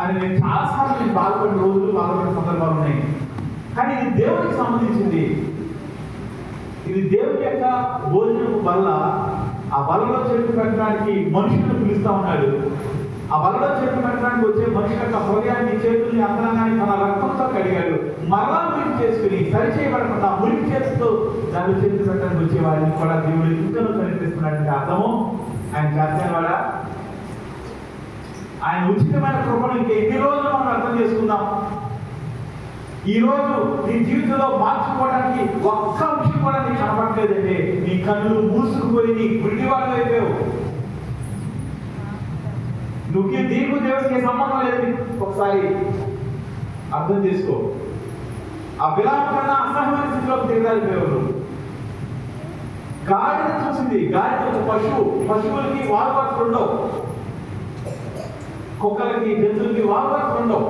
అని నేను చాలాసార్లు బాధపడిన రోజులు, బాధపడిన సందర్భాలు ఉన్నాయి. కానీ ఇది దేవుడికి సంబంధించింది. ఇది దేవుడి యొక్క భోజనపు బల్ల. ఆ బలలో చేతులు పెట్టడానికి మనుషులను పిలుస్తా ఉన్నాడు. ఆ బలలో చేతులు పెట్టడానికి వచ్చే మనిషి యొక్క హృదయాన్ని, చేతుల్ని, అంతరంగాన్ని తన రక్తంతో కడిగాడు. మరలా మురికి చేసుకుని సరిచేయబడకుండా మురికి చేస్తూ దాన్ని చేతులు పెట్టడానికి వచ్చే వారిని కూడా దేవుడు ఇంతలో కనిపిస్తున్నాడంటే అర్థము ఆయన చేస్తాను వాడా. ఆయన ఉచితమైన కృపను ఇంకా ఎన్ని రోజులు మనం అర్థం చేసుకుందాం. ఈ రోజు నీ జీవితంలో మార్చుకోవడానికి ఒక్క విషయం కూడా నీకు కనపడలేదంటే నీ కళ్ళు మూసుకుపోయి నీ గుడ్డివాడు అయిపోయావు. నువ్వు నీకు దేవుడికి సంబంధం లేదు. ఒకసారి అర్థం చేసుకో. ఆ విలాపం కన్నా అసహ్యమైన స్థితిలోకి దిగజారిపోయావు. గాడిద చూసింది, గాడిద ఒక పశువు, పశువులకి వాల్వర్స్ ఉండవు, కుక్కలకి జంతువులకి వాల్వర్స్ ఉండవు.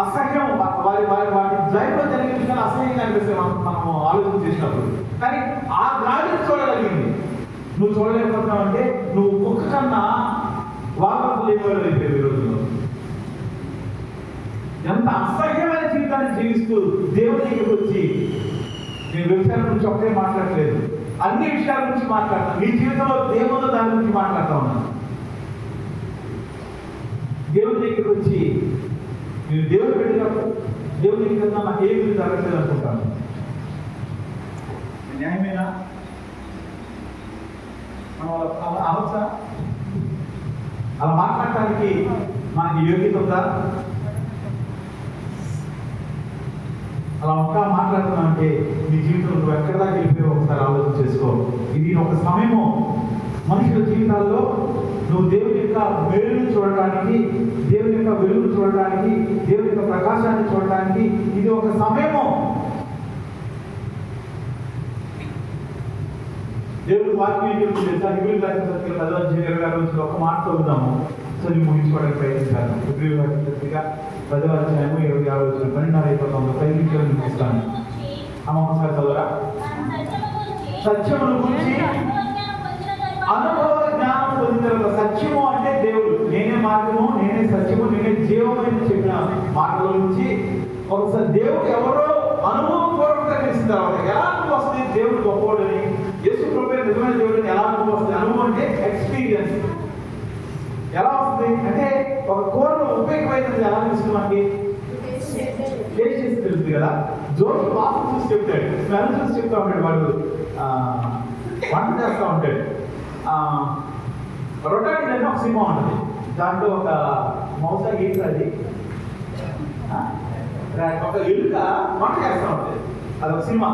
అసహ్యం వాటి జైల్లో జరిగిన విషయాలు అసహ్యంగా అనిపిస్తే మనం ఆలోచన చేసినప్పుడు. కానీ ఆ గాడిని చూడగలిగింది. నువ్వు చూడలేకపోతున్నావు అంటే నువ్వు కుక్క కన్నా వాల్వర్స్ లేనివాడు అయిపోయావు ఈ రోజుల్లో. ఎంత అసహ్యమైన జీవితాన్ని జీవిస్తూ దేవుడి దగ్గరికి వచ్చి, నేను వ్యవసాయం గురించి ఒకే మాట్లాడలేదు, అన్ని విషయాల గురించి మాట్లాడతాను. నీ జీవితంలో దేవుడు దాని గురించి మాట్లాడుతూ ఉన్నాను. దేవుడి దగ్గరికి వచ్చి నేను దేవుడు పెట్టినప్పుడు దేవుడి దగ్గర నాకు ఏమి జరగలేదు అనుకుంటాను. న్యాయమేనా? మనం అలా అనొచ్చా? అలా మాట్లాడటానికి మనకి యోగ్యత ఉందా? అలా ఒక్క మాట్లాడుతున్నా అంటే నీ జీవితంలో నువ్వు ఎక్కడ దాకా వెళ్ళిపోయి ఒకసారి ఆలోచన చేసుకో. ఇది ఒక సమయము మనుషుల జీవితాల్లో నువ్వు దేవుని యొక్క మేలును చూడటానికి, దేవుని యొక్క వెలుగును చూడటానికి, దేవుని యొక్క ప్రకాశాన్ని చూడటానికి ఇది ఒక సమయము. దేవుడు వాక్యం ఏం చెప్తుంది తెలుసా? హిబ్రీ రాసిన పత్రిక 10వ అధ్యాయం ఒక మాట చదువుదాము, చదివి ముగించుకోవడానికి ప్రయత్నించాను. హిబ్రీ రాసిన పత్రిక 10వ అధ్యాయము 26వ వచనం. 12:30 అయిపోతుంది, 10 నిమిషాలు ముగిస్తాను. ఒకసారి చదవరా. సత్యమును గురించి అనుభవ జ్ఞానం పొందిన తర్వాత, సత్యము అంటే దేవుడు, నేనే మార్గము, నేనే సత్యము, నేనే జీవమైన చెప్పిన మాటల నుంచి ఒకసారి దేవుడు ఎవరో అనుభవపూర్వకంగా తెలిసిన తర్వాత ఎలా అనుభవం వస్తుంది దేవుడు గొప్పవాడని, యేసు ప్రభువే నిజమైన దేవుడిని ఎలా అనుభవం వస్తుంది? అనుభవం అంటే ఎక్స్పీరియన్స్. ఎలా వస్తుంది అంటే ఒక కూరను ఉపయోగమైనది ఎలా తెలుస్తుంది మనకి? టేస్ట్ చేసి తెలుస్తుంది కదా. జోషి వాసన చూసి చెప్తాడు, స్మెల్ చూసి చెప్తా ఉంటాడు, వాడు వంట చేస్తూ ఉంటాడు. రొటాటి అని ఒక సినిమా ఉంటుంది, దాంట్లో ఒక మౌసా ఏంటి అది, ఒక ఎలుక వంట చేస్తూ ఉంటుంది. అదొక సినిమా,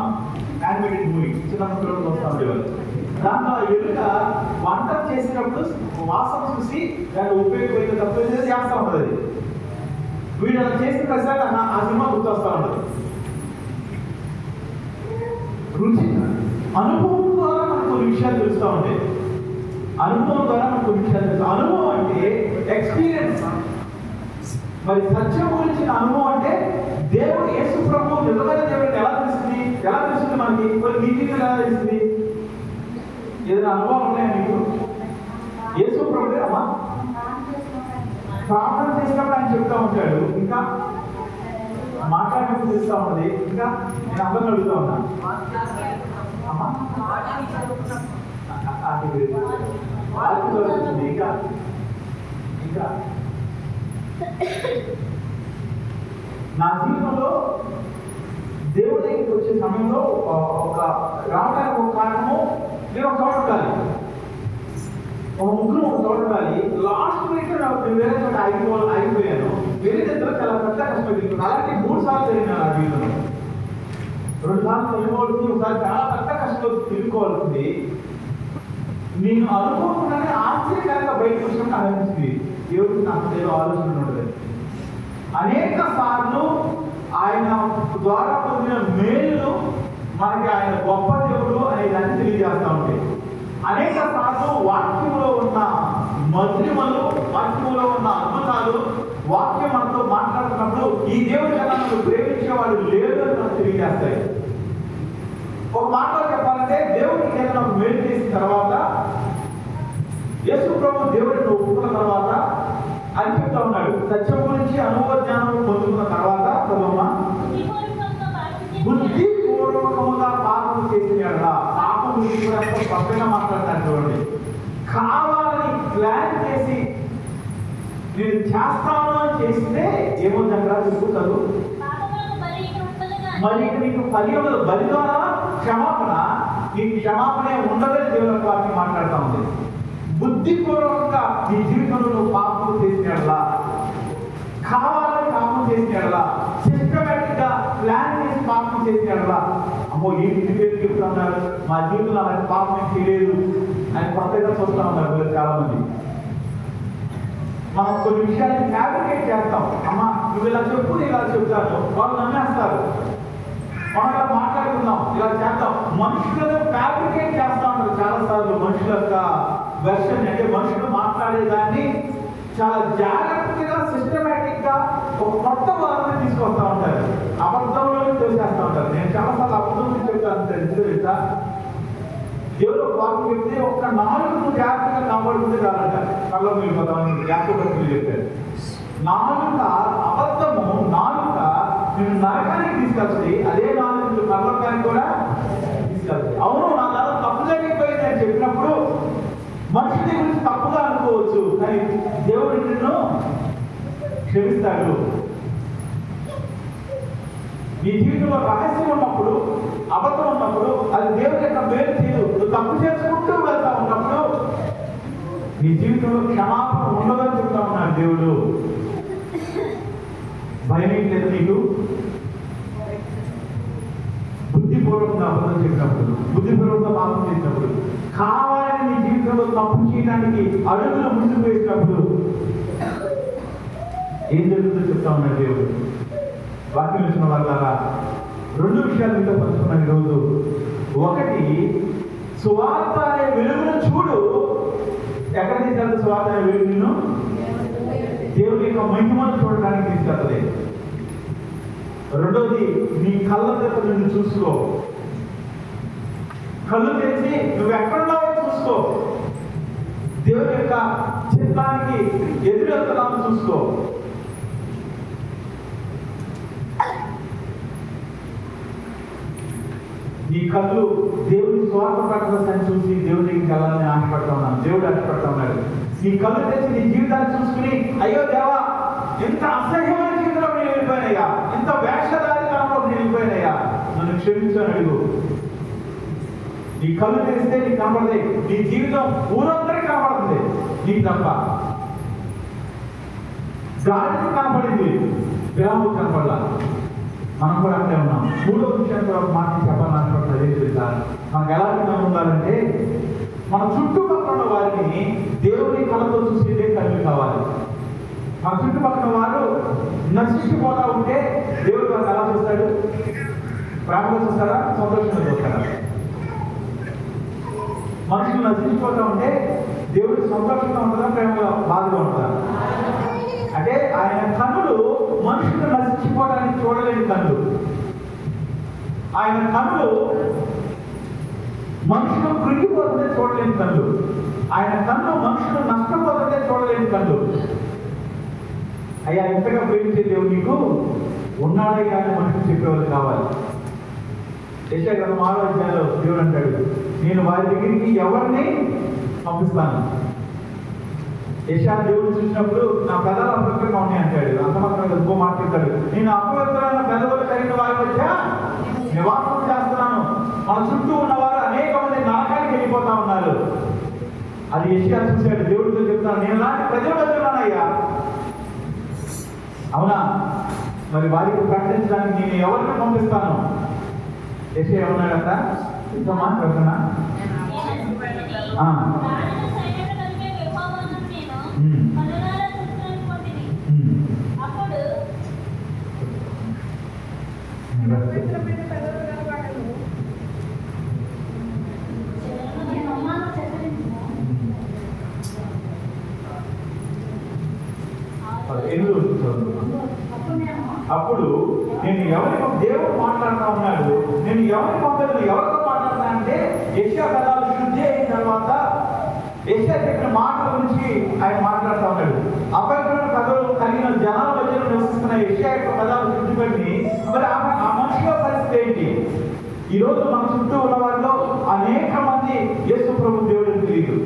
యానిమేటెడ్ మూవీ, చిన్నప్పుడు వస్తూ ఉండేవాళ్ళు. దాంట్లో ఎలుక వంట చేసినప్పుడు వాసన చూసి దాన్ని ఉపయోగపడిన తప్పు చేస్తూ ఉంటుంది. అది వీడు అలా చేసిన ప్రతిసారి ఆ సినిమా గుర్తొస్తూ ఉంటుంది. రుచి అనుభవం ద్వారా మనకు కొన్ని విషయాలు తెలుస్తూ ఉంటాయి. అనుభవం ద్వారా మనకు కొన్ని విషయాలు తెలుస్తాయి. అనుభవం అంటే ఎక్స్పీరియన్స్. మరి సత్యం గురించిన అనుభవం అంటే దేవుడు యేసు ప్రభువు నిజమైన దేవుడిని ఎలా తెలుస్తుంది? ఎలా తెలుస్తుంది మనకి? కొన్ని నీతిని ఎలా తెలుస్తుంది? ఏదైనా అనుభవం ఉన్నాయా మీకు? యేసు ప్రభువే అమ్మా ప్రార్థన చేసినప్పుడు ఆయన చెప్తా ఉంటాడు, ఇంకా మాట్లాడినప్పుడు తెలుస్తూ ఉంటుంది. ఇంకా నేను అందరిని అడుగుతా ఉన్నాను, ఇంకా ఇంకా నా జీవితంలో దేవుడి దగ్గరికి వచ్చే సమయంలో ఒక రావడానికి ఒక కారణము, నేను ఒక చోట ఉండాలి, ఒక ముగ్గురు ఒక చోట ఉండాలి. లాస్ట్ వీక్ నేను వేరే చోట ఆగిపోయాను. వేరే దగ్గర చాలా పెద్ద కష్టపడి అలాంటి 3 సార్లు జరిగిన నా జీవితంలో. 2 సార్లు తెలుసుకోవాల్సింది, ఒకసారి చాలా పెద్ద కష్టపడి తెలుసుకోవాల్సింది. నేను అనుకోకుండానే ఆశ్చర్యకరంగా బయటకు వచ్చినట్టు అనిపించింది. దేవుడికి నాకు ఏదో ఆలోచన ఉంటుంది. అనేక సార్లు ఆయన ద్వారా పొందిన మేలు మనకి ఆయన గొప్ప దేవుడు అనే దాన్ని తెలియజేస్తూ ఉంటాయి. అనేక సార్లు వాక్యంలో ఉన్న మధురిమలు, వాక్యంలో ఉన్న అద్భుతాలు, వాక్యం మనతో మాట్లాడుతున్నప్పుడు ఈ దేవుడి కన్నా నన్ను ప్రేమించేవాడు లేడు అని మనకు తెలియజేస్తాయి. ఒక మాటలో చెప్పాలంటే దేవుడికి ఏదైనా మేలు చేసిన తర్వాత, యేసు ప్రభు దేవుడిని ఒప్పుకున్న తర్వాత అని చెప్తా ఉన్నాడు. సత్యం గురించి అనుభవ జ్ఞానం పొందుకున్న తర్వాత బుద్ధిపూర్వకముగా పాపం చేసిన పాపం గురించి కూడా స్పష్టంగా మాట్లాడతాను చూడండి. కావాలని ప్లాన్ చేసి నేను చేస్తాను అని చేస్తే ఏముంది అక్కడ చెప్పుతారు. మరి నీకు బలి ద్వారా క్షమాపణ, నీకు క్షమాపణ ఉండదని దేవుని వాక్యం మాట్లాడుతూ ఉంది. బుద్ధిపూర్వకంగా నీ జీవితంలో నువ్వు పాపం చేసినట్లా, కావాలని పాపం చేసినట్లా, సిస్టమేటిక్ గా ప్లాన్ చేసి పాపం చేసినట్లా, అమ్మో ఏంటి పేరు చెప్తున్నారు, మా జీవితంలో అలాంటి పాపం ఏం చేయలేదు అని కొత్తగా చూస్తూ ఉన్నారు చాలా మంది. మనం కొన్ని విషయాన్ని ఫ్యాబ్రికేట్ చేస్తాం. అమ్మా నువ్వు ఇలా చెప్పు, నేను ఇలా చెప్తాను, వాళ్ళు నమ్మేస్తారు. మనం ఇలా మాట్లాడుకుందాం, ఇలా చేద్దాం. మనుషులను ఫ్యాబ్రికేట్ చేస్తా ఉంటారు చాలా సార్లు. మనుషుల యొక్క వెర్షన్ అంటే మనుషులు మాట్లాడేదాన్ని చాలా జాగ్రత్తగా సిస్టమేటిక్ గా ఒక కొత్త వాదన తీసుకొస్తా ఉంటారు. అబద్ధంలోనే తెలిసేస్తా ఉంటారు. నేను చాలా సార్లు అబద్ధం చెప్తాను తెలుసా. దేవుడు వాక్యం చెప్తే ఒక్క 4 జాగ్రత్తగా కాపాడుకుంటే చాలంట. కళ్ళ మీరు కొంతమంది జాగ్రత్తగా చెప్పారు. 4 అబద్ధము, 4 నేను నరకానికి తీసుకొచ్చి అదే 4 పరలోకానికి కూడా తీసుకొచ్చి. అవును నా ద్వారా తప్పు జరిగిపోయింది అని చెప్పినప్పుడు మనుషుని గురించి తప్పుగా అనుకోవచ్చు, కానీ దేవుడు నిన్ను క్షమిస్తాడు. నీ జీవితంలో రహస్యం ఉన్నప్పుడు, అబద్ధం ఉన్నప్పుడు అది దేవుడి యొక్క మేలు చేయదు. నువ్వు తప్పు చేసుకుంటూ వెళ్తా ఉన్నప్పుడు నీ జీవితంలో క్షమాపణ ఉండదని చెప్తా ఉన్నాడు దేవుడు. భయం ఏం లేదు నీకు. బుద్ధిపూర్వకంగా అబద్ధం చెప్పినప్పుడు, బుద్ధిపూర్వకంగా పాపం చేసినప్పుడు, కావాలని నీ జీవితంలో తప్పు చేయడానికి అడుగులు ముందుకు వేసినప్పుడు ఏం జరుగుతుందో చెప్తా ఉన్నాడు దేవుడు. వాక్యం ఇచ్చిన వాళ్ళ 2 విషయాలు మీతో పంచుకున్నాను ఈరోజు. ఒకటి, సువార్త అనే వెలుగును చూడు. ఎక్కడ తీసుకెళ్తా సువార్త అనే వెలుగును? దేవుని యొక్క మహిమను చూడడానికి తీసుకెళ్తుంది. రెండోది, నీ కళ్ళ చేత నిన్ను చూసుకో. కళ్ళు తెరిచి నువ్వు ఎక్కడున్నావో చూసుకో. దేవుని యొక్క చిత్తానికి ఎదురెళ్తున్నావు చూసుకో. నీ కళ్ళు దేవుని స్వార్థ ప్రకటన చూసి దేవునికి కళ్ళని ఆశపడతా ఉన్నాను. దేవుడు ఆశపడతా ఉన్నాడు. నీ కళ్ళు తెచ్చి నీ జీవితాన్ని చూసుకుని, అయ్యో దేవా, ఇంత అసహ్యమైన జీవితంలో నేను వెళ్ళిపోయినయ్యా, ఇంత వేషధారితనంలో నేను వెళ్ళిపోయినయ్యా, నన్ను క్షమించని అడుగు. నీ కళ్ళు తెరిస్తే నీకు కనపడదు. నీ జీవితం ఊరందరికీ కనపడుతుంది, నీకు తప్ప. గాలికి కనపడింది, గ్రామం కనపడాల. మనం కూడా అట్లే ఉన్నాం. 3వ విషయం కూడా మాట చెప్పాలనుకుంటున్నది తెలుసా? మనకు ఎలాంటి ఉండాలంటే, మన చుట్టుపక్కల ఉన్న వారిని దేవుని కళతో చూసేదే కళ్ళు కావాలి. మన చుట్టుపక్కల వారు నశించిపోతా ఉంటే దేవుడు వారికి ఎలా చూస్తాడు? ప్రేమగా చూస్తారా? సంతోషంగా చూస్తారా? మనుషులు నశించిపోతా ఉంటే దేవుడు సంతోషంగా ఉంటుందా, ప్రేమగా బాధగా ఉంటుందా? అంటే ఆయన కన్నులు మనుషులు నశించిపోవడానికి చూడలేని కన్నులు. ఆయన కన్నులు మనుషులు కృంగిపోతుంటే చూడలేని కన్నులు. ఆయన కన్ను మనుషులు నష్టపోతుంటే చూడలేని కన్నులు. అయ్యా, ఇంతగా ప్రేమించే దేవుడు నీకు ఉన్నాడే కానీ మనుషులు చెప్పేవాళ్ళు కావాలి. యెషయా గ్రంథం 6వ అధ్యాయంలో దేవుడు అంటాడు, నేను వారి దగ్గరికి ఎవరిని పంపిస్తాను. యెషయా దేవుడు చూసినప్పుడు నా పెదాలు అపవిత్రంగా ఉన్నాయి అంటాడు. అంత మాత్రం ఇంకో మాట చెప్తాడు, నేను అపవిత్రమైన పెదవులు కలిగిన వారి మధ్య నివాసం చేస్తున్నాను. మన చుట్టూ ఉన్నవారు అనేక మంది నరకానికి వెళ్ళిపోతా ఉన్నారు. అది యెషయా చూశాడు. దేవుడితో చెప్తాను, నేను లాంటి ప్రజల మధ్య ఉన్నానయ్యా. అవునా? మరి వారికి ప్రకటించడానికి నేను ఎవరిని పంపిస్తాను? యెషయా ఏమన్నాడంట? ఇంత మాట్లాడుతున్నా అప్పుడు నేను ఎవరికి, దేవుడు మాట్లాడుతూ ఉన్నాడు, నేను ఎవరికి పంపను, ఎవరితో మాట్లాడుతా అంటే, యెషయా పెదాలు శుద్ధి అయిన తర్వాత యెషయా చెప్పిన మాటల గురించి ఆయన మాట్లాడుతూ ఉన్నాడు. అపవిత్రమైన పెదవులు కలిగిన జనాల మధ్యలో నివసిస్తున్న యెషయా యొక్క పెదాలు శుద్ధి పెట్టి, మరి ఆ మనిషిలో పరిస్థితి ఏంటి? ఈరోజు మన చుట్టూ ఉన్న వారిలో అనేక మంది యేసు ప్రభు దేవుడిని తెలియదు.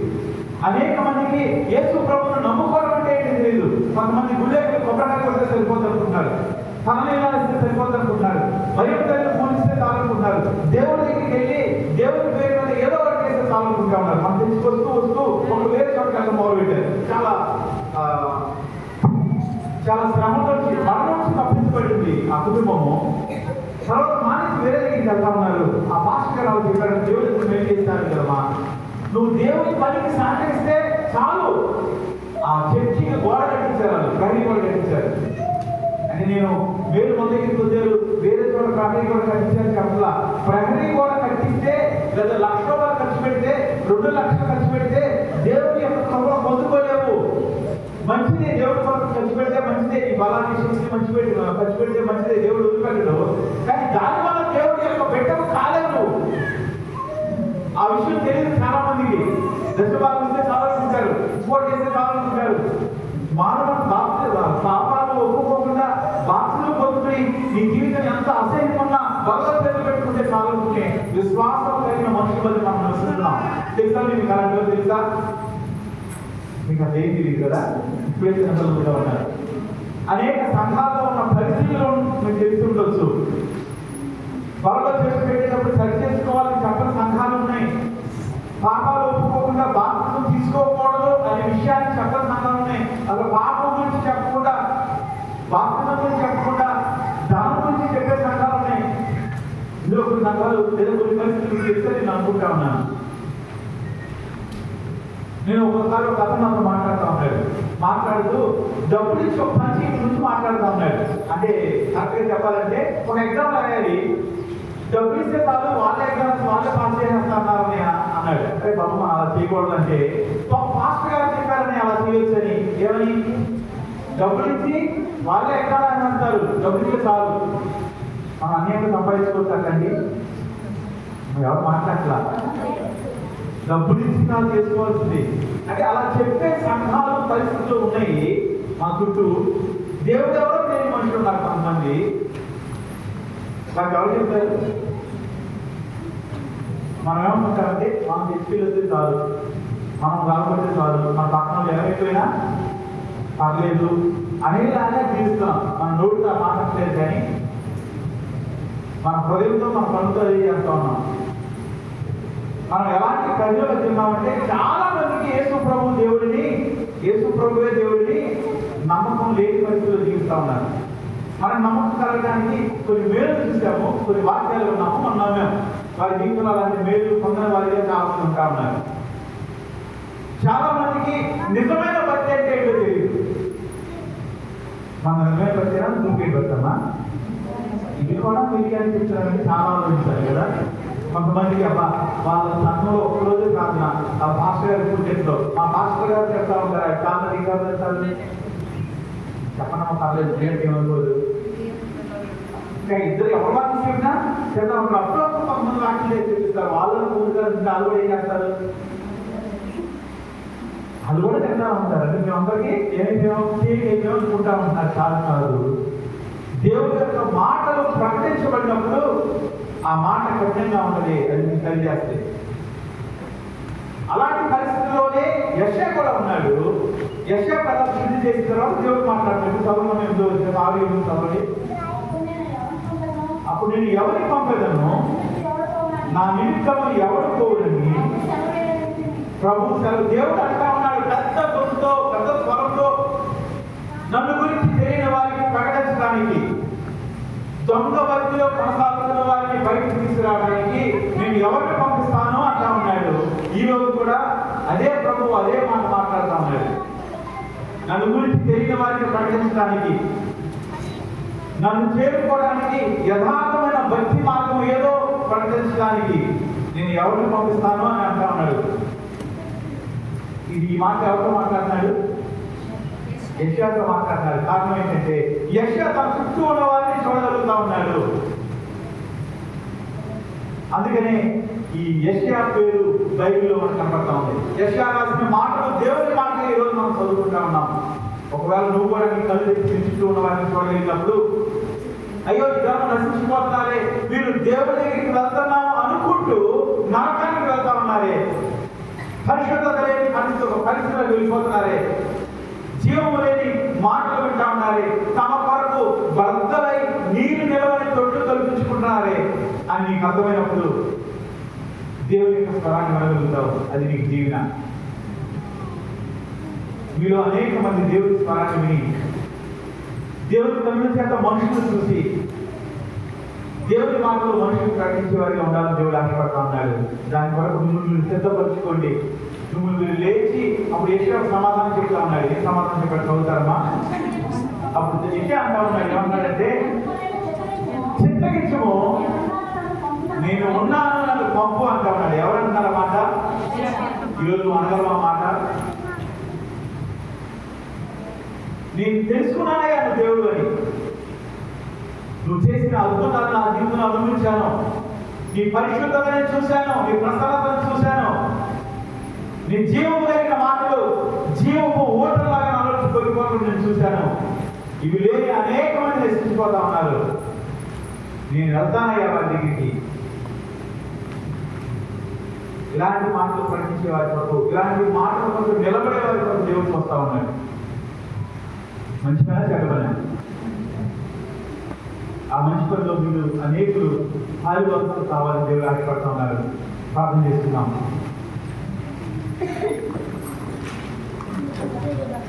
అనేక మందికి యేసు ప్రభువును నమ్ముకోవడం అంటే ఏంటి తెలియదు. కొంతమంది గుళ్ళకి కొబ్బరికాయ కొడితే సరిపోతుంది అనుకుంటున్నారు, తనలేస్తే సరిపోతుంది అనుకుంటున్నారు, భయంతో పూజిస్తే చాలనుకుంటున్నారు, దేవుడి దగ్గరికి వెళ్ళి దేవుడి పేరు మీద ఏదో ఒకటి చేస్తే చాలనుకుంటా ఉన్నారు. మనం తెచ్చి వస్తూ ఒక వేరే చోటకి వెళ్ళడం మొదలుపెట్టారు. చాలా శ్రమలో మరణం నుంచి తప్పించబడింది ఆ కుటుంబము. తర్వాత మానేసి వేరే దగ్గరికి వెళ్తా ఉన్నారు. ఆ భాషగా రావు చెప్పారు, దేవుడికి మేలు చేస్తారు కదమ్మా, నువ్వు దేవుని పనికి సహకరిస్తే చాలు. ఆ చర్చికి గోడ కట్టించారు, వాళ్ళు ప్రహరీ గోడ కట్టించారు. అంటే నేను వేరు మన దగ్గరికి వచ్చారు, వేరే చోట ప్రహరీ గోడ కట్టించారు చెప్పలా. ప్రహరీ గోడ కట్టిస్తే లేదా ₹1,00,000 ఖర్చు పెడితే, 2 లక్షలు ఖర్చు పెడితే దేవుని యొక్క కృప పొందుకోలేవు. మంచిదే, దేవుడి కొరకు ఖర్చు పెడితే మంచిదే, ఈ బలాన్ని శక్తి ఖర్చు పెడితే మంచిదే, దేవుడు వదిలిపెట్టడు. కానీ దానివల్ల దేవుడి యొక్క బిడ్డకు కాలేవు. ఆ విషయం తెలియదు చాలా మందికి. దశభాగం ఇస్తే చాలా ఉంటారు, ఇంకోటి చేస్తే చాలా ఉంటారు. మానవ పాపాలు ఒప్పుకోకుండా బాక్సులు పొందుకుని నీ జీవితం ఎంత అసహ్యమన్నా భగవద్గీత పెట్టుకుంటే చాలుకుంటే విశ్వాసం కలిగిన మనుషుల మధ్య మనం నివసిస్తున్నాం. తెలుసా మీకు? అలాంటి తెలుసా మీకు? అదేం తెలియదు కదా. ఇప్పుడే చిన్నపిల్లలు కూడా ఉన్నారు. అనేక సంఘాల్లో ఉన్న పరిస్థితులు మీకు తెలిసి ఉండొచ్చు. త్వరలో చేసి పెట్టేటప్పుడు సరి చేసుకోవాలని చెప్పని సంఘాలు ఉన్నాయి. పాపాలు ఒప్పుకోకుండా బాప్తిసం తీసుకోకూడదు అనే విషయాన్ని చెప్పని సంఘాలు ఉన్నాయి. అసలు పాపం గురించి చెప్పకుండా, బాప్తిజం గురించి చెప్పకుండా దాని గురించి చెప్పే సంఘాలు ఉన్నాయి. ఇందులో కొన్ని సంఘాలు ఏదో కొన్ని పరిస్థితులు చెప్తే నేను అనుకుంటా ఉన్నాను. నేను ఒకసారి ఒక అతను నాతో మాట్లాడుతూ డబ్బులు ఇచ్చి ఒక మంచి గురించి మాట్లాడుతూ ఉన్నాడు. అంటే కరెక్ట్గా చెప్పాలంటే ఒక ఎగ్జామ్ రాయాలి, డబ్బులు ఇస్తే చాలు వాళ్ళ ఎగ్జామ్స్ వాళ్ళే పాస్ చేసేస్తున్నారని అన్నాడు. అరే బాబు మనం అలా చేయకూడదు అంటే పాస్టర్ గారు చెప్పారని అలా చేయొచ్చు అని. ఏమని? డబ్బులు ఇచ్చి వాళ్ళే ఎగ్జామ్ రాసేస్తారు, డబ్బులు ఇస్తే చాలు మనం అన్యాయంగా సంపాదించుకోవచ్చండి. ఎవరు మాట్లాడలా, డబ్బులు ఇచ్చి కాదు చేసుకోవాల్సింది అంటే అలా చెప్పే సంఘాలు పరిస్థితులు ఉన్నాయి మా చుట్టూ. దేవుడు ఎవరో తెలియని మనుషులు ఉన్నారు కొంతమంది. నాకు ఎవరు చెప్తారు? మనం ఏమనుకుంటామంటే మనం తెచ్చుకెళ్ళి వస్తే చాలు, మనం రాకపోతే చాలు, మన పక్కన ఎవరైపోయినా పర్లేదు అనేలాగా జీవిస్తున్నాం. మన నోటితో మాట్లాడలేదు కానీ మన హృదయంతో మన పనులతో చేస్తూ ఉన్నాం. మనం ఎలాంటి ప్రజలు వచ్చిన్నామంటే చాలా మందికి యేసు ప్రభువే దేవుడిని నమ్మకం లేని పరిస్థితుల్లో జీవిస్తూ ఉన్నారు. మనం నమ్మకం కలగడానికి కొన్ని మేలు చూసాము, కొన్ని వాక్యాలు ఉన్నాము, మనం నమ్మాము. వారి జీవితంలో అలాంటి మేలు పొందిన వారిగా చాలా మంది ఉంటా ఉన్నారు. చాలా మందికి నిజమైన భక్తి అంటే ఏంటో తెలియదు. మన నిజమైన భక్తి దూకే భక్తమా ఇది కూడా మీకు అనిపించాలని చాలా ఆలోచించారు కదా. కొంతమందికి అబ్బా వాళ్ళ సంఘంలో ఒక్కరోజు ప్రార్థన, ఆ పాస్టర్ గారు ఇప్పుడు చెప్తారు, మా పాస్టర్ గారు చెప్తా ఉంటారు చాలా దిగారు చెప్పనమ్మ కాలేదు ఏమనుకోదు. ఇంకా ఇద్దరు ఎవరు వాక్యం చెప్పినా చెప్తా ఉంటారు. అప్పుడప్పుడు కొంతమంది వాక్యం చేసి చూపిస్తారు. వాళ్ళని ముందుగా వాళ్ళు కూడా ఏం చేస్తారు, వాళ్ళు కూడా చెప్తా ఉంటారు. అంటే మేమందరికీ ఏమేమో అనుకుంటా ఉంటున్నారు. చాలా కాదు, దేవుడి యొక్క మాటలు ప్రకటించబడినప్పుడు ఆ మాట కఠినంగా ఉంటుంది, అది మీకు తెలియజేస్తే. అలాంటి పరిస్థితుల్లోనే యెషయా కూడా ఉన్నాడు. యెషయా కథ శుద్ధి చేసిన తర్వాత దేవుడు మాట్లాడుతున్నాడు. చదువు ఆవిడ చదవండి. అప్పుడు నేను ఎవరిని పంపేదను, నా నిమిత్తము ఎవరు పోవునని ప్రభు సెలవు. దేవుడు అంటా ఉన్నాడు పెద్ద గొంతుతో, పెద్ద స్వరంతో, నన్ను గురించి తెలియని వారికి ప్రకటించడానికి, దొంగ భక్తిలో కొనసాగుతున్న వారిని బయటకు తీసుకురావడానికి నేను ఎవరిని పంపిస్తాను అంటా ఉన్నాడు. ఈ రోజు కూడా అదే ప్రభు అదే మాట మాట్లాడుతూ ఉన్నాడు. నన్ను గురించి తెలియని వారిని ప్రకటించడానికి, నన్ను చేరుకోవడానికి, యథార్థమైన భక్తి మార్గం ఏదో ప్రకటించడానికి నేను ఎవరిని పంపిస్తాను అని అంటా ఉన్నాడు. ఇది ఈ మాట ఎవరితో మాట్లాడుతున్నాడు? యెషయాతో మాట్లాడుతున్నాడు. కారణం ఏంటంటే యెషయా తన చుట్టూ ఉన్న వారిని చూడగలుగుతా ఉన్నాడు. అందుకనే ఈ యెషయా పేరు బైబిల్లో మనకు కనపడతా ఉంది. యెషయా రాసిన మాటలు దేవుని మాటలు ఈరోజు మనం చదువుకుంటా ఉన్నాం. ఒకవేళ నువ్వు కూడా నీ కళ్ళు తెచ్చి చుట్టూ ఉన్న వారిని చూడగలిగినప్పుడు అయ్యో ఇద్దరు నశించిపోతున్నారే, వీరు దేవుడి దగ్గరికి వెళ్తున్నాం అనుకుంటూ నరకానికి వెళ్తా ఉన్నారే, పరిశుద్ధత లేని పరిస్థితులకు వెళ్ళిపోతున్నారే, జీవము లేని మాటలు వింటా ఉన్నారే, తమ కొరకు బద్దలై నీరు నిలవని తొట్టు కల్పించుకుంటున్నారే అని నీకు అర్థమైనప్పుడు దేవుని యొక్క స్వరాన్ని వినగలుగుతావు. అది నీకు జీవన. మీలో అనేక మంది దేవుని స్వరాన్ని విని దేవుని కన్నుల చేత మనుషులు చూసి దేవుని మాటలు మనుషులు ప్రకటించే వారిగా ఉండాలని దేవుడు ఆశపడతా ఉన్నాడు. దాని కొరకు మిమ్మల్ని సిద్ధపరచుకోండి. మిమ్మల్ని మీరు లేచి అప్పుడు యెషయా సమాధానం చెప్తా ఉన్నాడు. ఏ సమాధానం చెప్పాడు చదువుతారమ్మా? అప్పుడు యెషయా అంటా ఉన్నాడు, ఏమన్నాడంటే చింతగించము, నేను ఉన్నాను నన్ను పంపు అంటా ఉన్నాడు. ఎవరంటున్నారు ఆ మాట? ఈరోజు అనగలమా మాట? నేను తెలుసుకున్నానయ్యా నువ్వు దేవుడు అని, నువ్వు చేసిన అద్భుతాలు నా జీవితంలో అనుభవించాను, నీ పరిశుద్ధతని చూశాను, నీ ప్రసన్నతను చూశాను, నీ జీవము కలిగిన మాటలు జీవము ఓటలాగా నాలో కొలిపోవడం నేను చూశాను. ఇవి లేని అనేక మంది నశించిపోతా ఉన్నారు. నేను వెళ్తానయ్యా వారి దగ్గరికి. ఇలాంటి మాటలు ప్రకటించే వారి కొరకు, ఇలాంటి మాటల కొరకు నిలబడే వారి కొరకు దేవుడికి వస్తా ఉన్నాడు. మంచి పని చెడ్డపని, ఆ మంచి పనిలో మీరు అనేకులు పాలుభాగస్తులు కావాలని దేవుడు ఆశపడుతూ ఉన్నారు. ప్రార్థన చేస్తున్నాము. అంతే కదా.